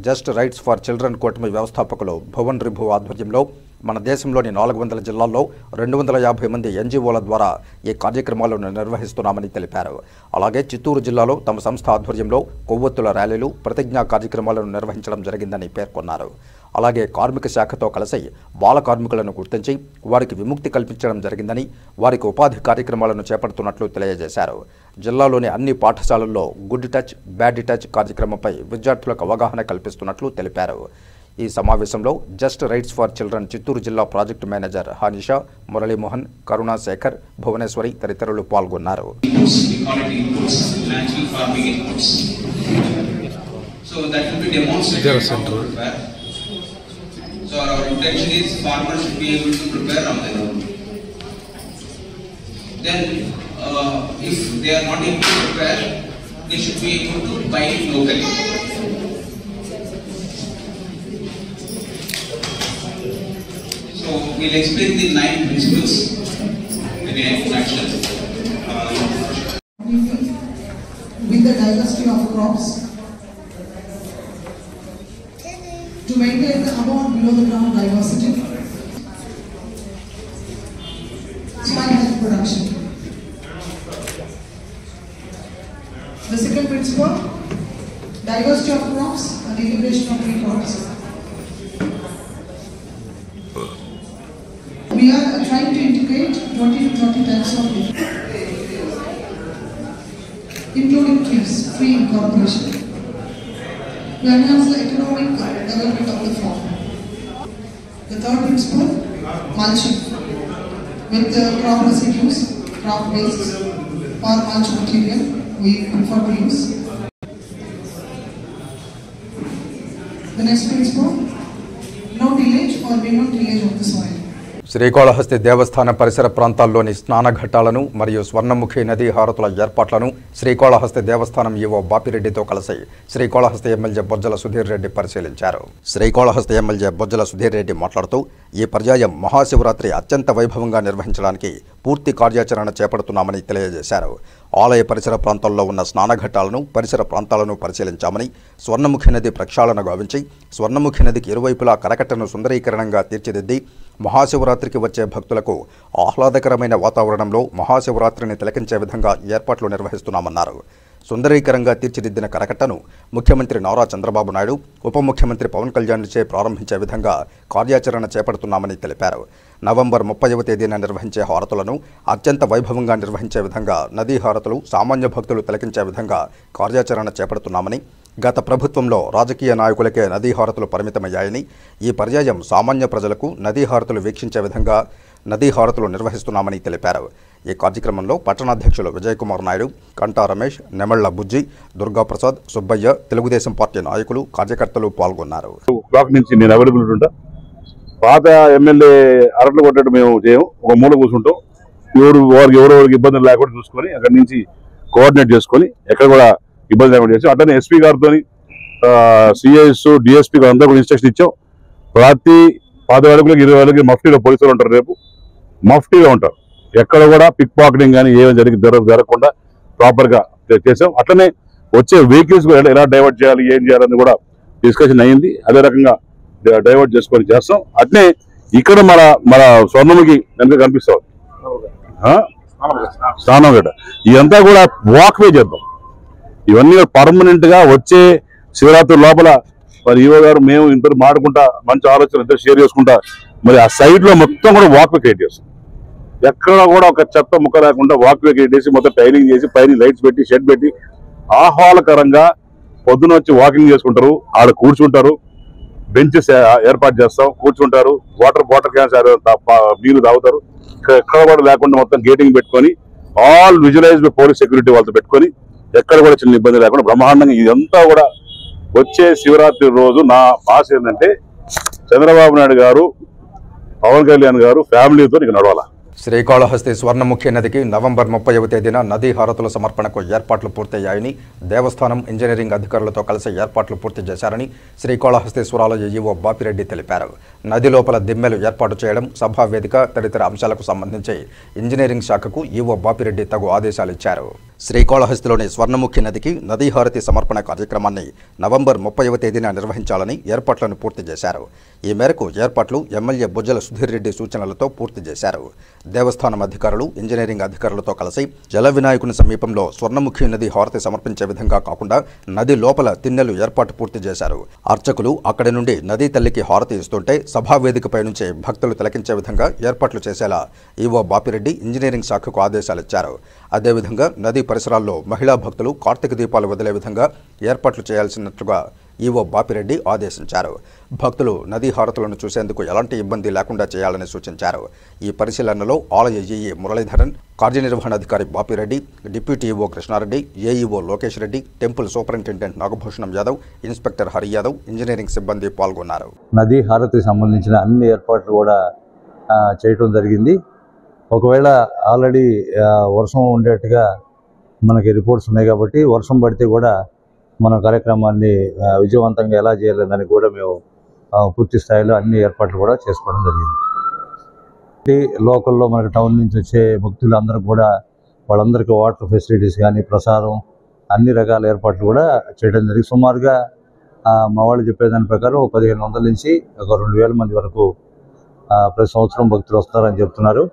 Speaker 1: జస్ట్ రైట్స్ ఫర్ చిల్డ్రన్ కూటమి వ్యవస్థాపకులు భువన్ రిభు ఆధ్వర్యంలో మన దేశంలోని 400 జిల్లాల్లో 250 మంది ఎన్జీఓల ద్వారా ఈ కార్యక్రమాలను నిర్వహిస్తున్నామని తెలిపారు. అలాగే చిత్తూరు జిల్లాలో తమ సంస్థ ఆధ్వర్యంలో కొవ్వొత్తుల ర్యాలీలు, ప్రతిజ్ఞా కార్యక్రమాలను నిర్వహించడం జరిగిందని పేర్కొన్నారు. అలాగే కార్మిక శాఖతో కలిసి బాల కార్మికులను గుర్తించి వారికి విముక్తి కల్పించడం జరిగిందని, వారికి ఉపాధి కార్యక్రమాలను చేపడుతున్నట్లు తెలియజేశారు. జిల్లాలోని అన్ని పాఠశాలల్లో గుడ్ టచ్, బ్యాడ్ టచ్ కార్యక్రమంపై విద్యార్థులకు అవగాహన కల్పిస్తున్నట్లు తెలిపారు. ఈ సమావేశంలో just rights for children Chittoor జిల్లా ప్రాజెక్టు మేనేజర్ హానిషా, మురళీమోహన్, కరుణా శేఖర్, భువనేశ్వరి తదితరులు పాల్గొన్నారు.
Speaker 22: So our intention is farmers should be able to prepare on their own. Then if they are not able to prepare, they should be able to buy it locally. So we'll explain the 9 principles maybe in action.
Speaker 23: With the diversity of crops, to maintain the above and below the ground diversity, soil health production. The second principle, diversity of crops and integration of tree crops. We are trying to integrate 20 to 30 types of different, including trees, tree incorporation, to enhance the economic development of the farm. The third principle, mulching, with the crop residues, crop waste or mulch material we prefer to use. The next principle, no tillage or minimum tillage of the soil.
Speaker 1: Srikalahasti దేవస్థాన పరిసర ప్రాంతాల్లోని స్నానఘట్టాలను మరియు స్వర్ణముఖి నదీ హారతుల ఏర్పాట్లను శ్రీకాళహస్తి దేవస్థానం EO బాపిరెడ్డితో కలిసి Srikalahasti MLA Bojjala Sudheer Reddy పరిశీలించారు. Srikalahasti MLA Bojjala Sudheer Reddy మాట్లాడుతూ ఈ పర్యాయం మహాశివరాత్రి అత్యంత వైభవంగా నిర్వహించడానికి పూర్తి కార్యాచరణ చేపడుతున్నామని తెలియజేశారు. ఆలయ పరిసర ప్రాంతాల్లో ఉన్న స్నానఘట్టాలను, పరిసర ప్రాంతాలను పరిశీలించామని, స్వర్ణముఖి నది ప్రక్షాళన గావించి స్వర్ణముఖి నదికి ఇరువైపులా కరకట్టను సుందరీకరణంగా తీర్చిదిద్ది మహాశివరాత్రికి వచ్చే భక్తులకు ఆహ్లాదకరమైన వాతావరణంలో మహాశివరాత్రిని తిలకించే విధంగా ఏర్పాట్లు నిర్వహిస్తున్నామన్నారు. సుందరీకరంగా తీర్చిదిద్దిన కరకట్టను ముఖ్యమంత్రి నారా చంద్రబాబు నాయుడు, ఉప ముఖ్యమంత్రి పవన్ కళ్యాణ్చే ప్రారంభించే విధంగా కార్యాచరణ చేపడుతున్నామని తెలిపారు. నవంబర్ 30వ తేదీన నిర్వహించే హారతులను అత్యంత వైభవంగా నిర్వహించే విధంగా నదీ హారతులు సామాన్య భక్తులు తిలకించే విధంగా కార్యాచరణ చేపడుతున్నామని, గత ప్రభుత్వంలో రాజకీయ నాయకులకే నదీ హారతులు పరిమితమయ్యాయని, ఈ పర్యాయం సామాన్య ప్రజలకు నదీ హారతులు వీక్షించే విధంగా నదీ హారతులు నిర్వహిస్తున్నామని తెలిపారు. ఈ కార్యక్రమంలో పట్టణాధ్యక్షులు విజయకుమార్ నాయుడు, కంటా రమేష్, నెమళ్ల బుజ్జి, దుర్గాప్రసాద్, సుబ్బయ్య, తెలుగుదేశం పార్టీ నాయకులు, కార్యకర్తలు పాల్గొన్నారు.
Speaker 2: బ్లాక్ నుంచి నేను అవైలబుల్ ఉంటా. పాత ఎమ్మెల్యే అరట్లు కొట్టడం మేము చేయము, ఒక మూల కూర్చుంటాం. ఎవరెవరికి ఇబ్బందులు లేకుండా చూసుకొని అక్కడి నుంచి కోఆర్డినేట్ చేసుకొని ఎక్కడ కూడా ఇబ్బంది లేకుండా చేసి అట్లనే ఎస్పీ గారితో సిఐఎస్ డిఎస్పీ అందరూ కూడా ఇన్స్ట్రక్షన్ ఇచ్చాం. ప్రతి 10 అడుగులకు 20 అడుగులకి మఫ్టీలో పోలీసులు ఉంటారు, రేపు మఫ్టీలో ఉంటారు. ఎక్కడ కూడా పిక్ పాకెటింగ్ కానీ ఏమైనా జరగకుండా ప్రాపర్గా చేసాం. అట్లనే వచ్చే వెహికల్స్ ఎలా డైవర్ట్ చేయాలి, ఏం చేయాలని కూడా డిస్కషన్ అయ్యింది. అదే రకంగా డైవర్ట్ చేసుకొని చేస్తాం. అట్నే ఇక్కడ మన స్వర్ణముఖి వెనక కనిపిస్తాం స్నానం గడ్డ, ఇదంతా కూడా వాక్వే చేద్దాం. ఇవన్నీ పర్మనెంట్ గా వచ్చే శివరాత్రి లోపల మరి ఈవో గారు మేము ఇంత మాడుకుంటా మంచి ఆలోచన ఇద్దరు షేర్ చేసుకుంటా మరి ఆ సైడ్ లో మొత్తం కూడా వాక్వే క్రియేట్ చేస్తాం. ఎక్కడ కూడా ఒక చెత్త ముక్క లేకుండా వాక్వే క్రియేట్ చేసి మొత్తం టైలింగ్ చేసి పైన లైట్స్ పెట్టి షెడ్ పెట్టి ఆహ్లాదకరంగా పొద్దున వచ్చి వాకింగ్ చేసుకుంటారు, ఆడ కూర్చుంటారు, బెంచెస్ ఏర్పాటు చేస్తాం, కూర్చుంటారు, వాటర్ క్యాన్స్ నీళ్లు తాగుతారు. ఎక్కడ కూడా లేకుండా మొత్తం గేటింగ్ పెట్టుకొని ఆల్ విజువలైజ్ పోలీస్ సెక్యూరిటీ వాళ్ళతో పెట్టుకొని ఎక్కడ కూడా చిన్న ఇబ్బంది లేకుండా బ్రహ్మాండంగా ఇదంతా కూడా వచ్చే శివరాత్రి రోజు నా ఆశ ఏంటంటే చంద్రబాబు నాయుడు గారు, పవన్ కళ్యాణ్ గారు ఫ్యామిలీతో నీకు నడవాలా.
Speaker 1: శ్రీకాళహస్తి స్వర్ణముఖి నదికి నవంబర్ 30వ తేదీన నదీ హారతుల సమర్పణకు ఏర్పాట్లు పూర్తయ్యాయని, దేవస్థానం ఇంజనీరింగ్ అధికారులతో కలిసి ఏర్పాట్లు పూర్తి చేశారని శ్రీకాళహస్తీశ్వరాలయ ఈవో బాపిరెడ్డి తెలిపారు. నది లోపల దిమ్మెలు ఏర్పాటు చేయడం, సభా వేదిక తదితర అంశాలకు సంబంధించి ఇంజనీరింగ్ శాఖకు ఈవో బాపిరెడ్డి తగు ఆదేశాలు ఇచ్చారు. శ్రీకాళహస్తిలోని స్వర్ణముఖి నదికి నదీ హారతి సమర్పణ కార్యక్రమాన్ని నవంబర్ 30వ తేదీన నిర్వహించాలని ఏర్పాట్లను పూర్తి చేశారు. ఈ మేరకు ఏర్పాట్లు ఎమ్మెల్యే బుజ్జల సుధీర్ రెడ్డి సూచనలతో పూర్తి చేశారు. దేవస్థానం అధికారులు, ఇంజనీరింగ్ అధికారులతో కలిసి జల వినాయకుని సమీపంలో స్వర్ణముఖి నది హారతి సమర్పించే విధంగా కాకుండా నది లోపల తిన్నెలు ఏర్పాటు పూర్తి చేశారు. అర్చకులు అక్కడి నుండి నదీ తల్లికి హారతి ఇస్తుంటే సభా వేదికపై నుంచి భక్తులు తిలకించే విధంగా ఏర్పాట్లు చేసేలా ఈవో బాపిరెడ్డి ఇంజనీరింగ్ శాఖకు ఆదేశాలిచ్చారు. అదేవిధంగా నదీ పరిసరాల్లో మహిళా భక్తులు కార్తీక దీపాలు వదిలే విధంగా ఏర్పాట్లు చేయాల్సినట్లుగా ఈవో బాపిరెడ్డి ఆదేశించారు. భక్తులు నదీ హారతులను చూసేందుకు ఎలాంటి ఇబ్బంది లేకుండా చేయాలని సూచించారు. ఈ పరిశీలనలో ఆలయ ఈఈ మురళీధరన్, కార్యనిర్వహణాధికారి Bapireddy, deputy EO Krishnareddy, AEO Lokesh Reddy, temple superintendent Nagabhushanam Yadav, inspector Hari Yadav, engineering సిబ్బంది పాల్గొన్నారు.
Speaker 3: నదీ హారతికి సంబంధించిన అన్ని ఏర్పాట్లు కూడా చేయటం జరిగింది. ఒకవేళ ఆల్రెడీ వర్షం ఉండేట్టుగా మనకి రిపోర్ట్స్ ఉన్నాయి కాబట్టి వర్షం పడితే కూడా మన కార్యక్రమాన్ని విజయవంతంగా ఎలా చేయాలని కూడా మేము పూర్తి స్థాయిలో అన్ని ఏర్పాట్లు కూడా చేసుకోవడం జరిగింది. లోకల్లో మనకి టౌన్ నుంచి వచ్చే భక్తులు అందరూ కూడా వాళ్ళందరికీ వాటర్ ఫెసిలిటీస్ కానీ ప్రసాదం అన్ని రకాల ఏర్పాట్లు కూడా చేయడం జరిగింది. సుమారుగా మా వాళ్ళు చెప్పేదాని ప్రకారం 1500 నుంచి ఒక 2000 మంది వరకు ప్రతి సంవత్సరం భక్తులు వస్తారని చెప్తున్నారు.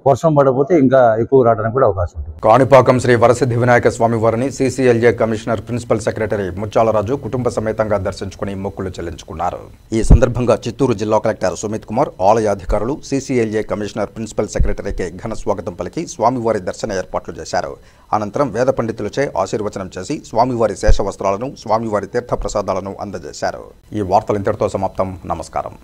Speaker 3: వర్షం పడకపోతే ఇంకా ఎక్కువ రావడానికి కూడా అవకాశం ఉంటుంది.
Speaker 1: కాణిపాకం శ్రీ వరసిద్ధి వినాయక స్వామి వారిని CCLA commissioner principal secretary Mutyalaraju కుటుంబ సమేతంగా దర్శించుకుని మొక్కులు చెల్లించుకున్నారు. ఈ సందర్భంగా చిత్తూరు జిల్లా కలెక్టర్ సుమిత్ కుమార్, ఆలయ అధికారులు సిసిఎల్ఏ కమిషనర్ ప్రిన్సిపల్ సెక్రటరీకి ఘన స్వాగతం పలికి స్వామివారి దర్శన ఏర్పాట్లు చేశారు. అనంతరం వేద పండితులచే ఆశీర్వచనం చేసి స్వామివారి శేష వస్త్రాలను, స్వామివారి తీర్థ ప్రసాదాలను అందజేశారు. ఈ వార్తలు ఇంతటితో సమాప్తం. నమస్కారం.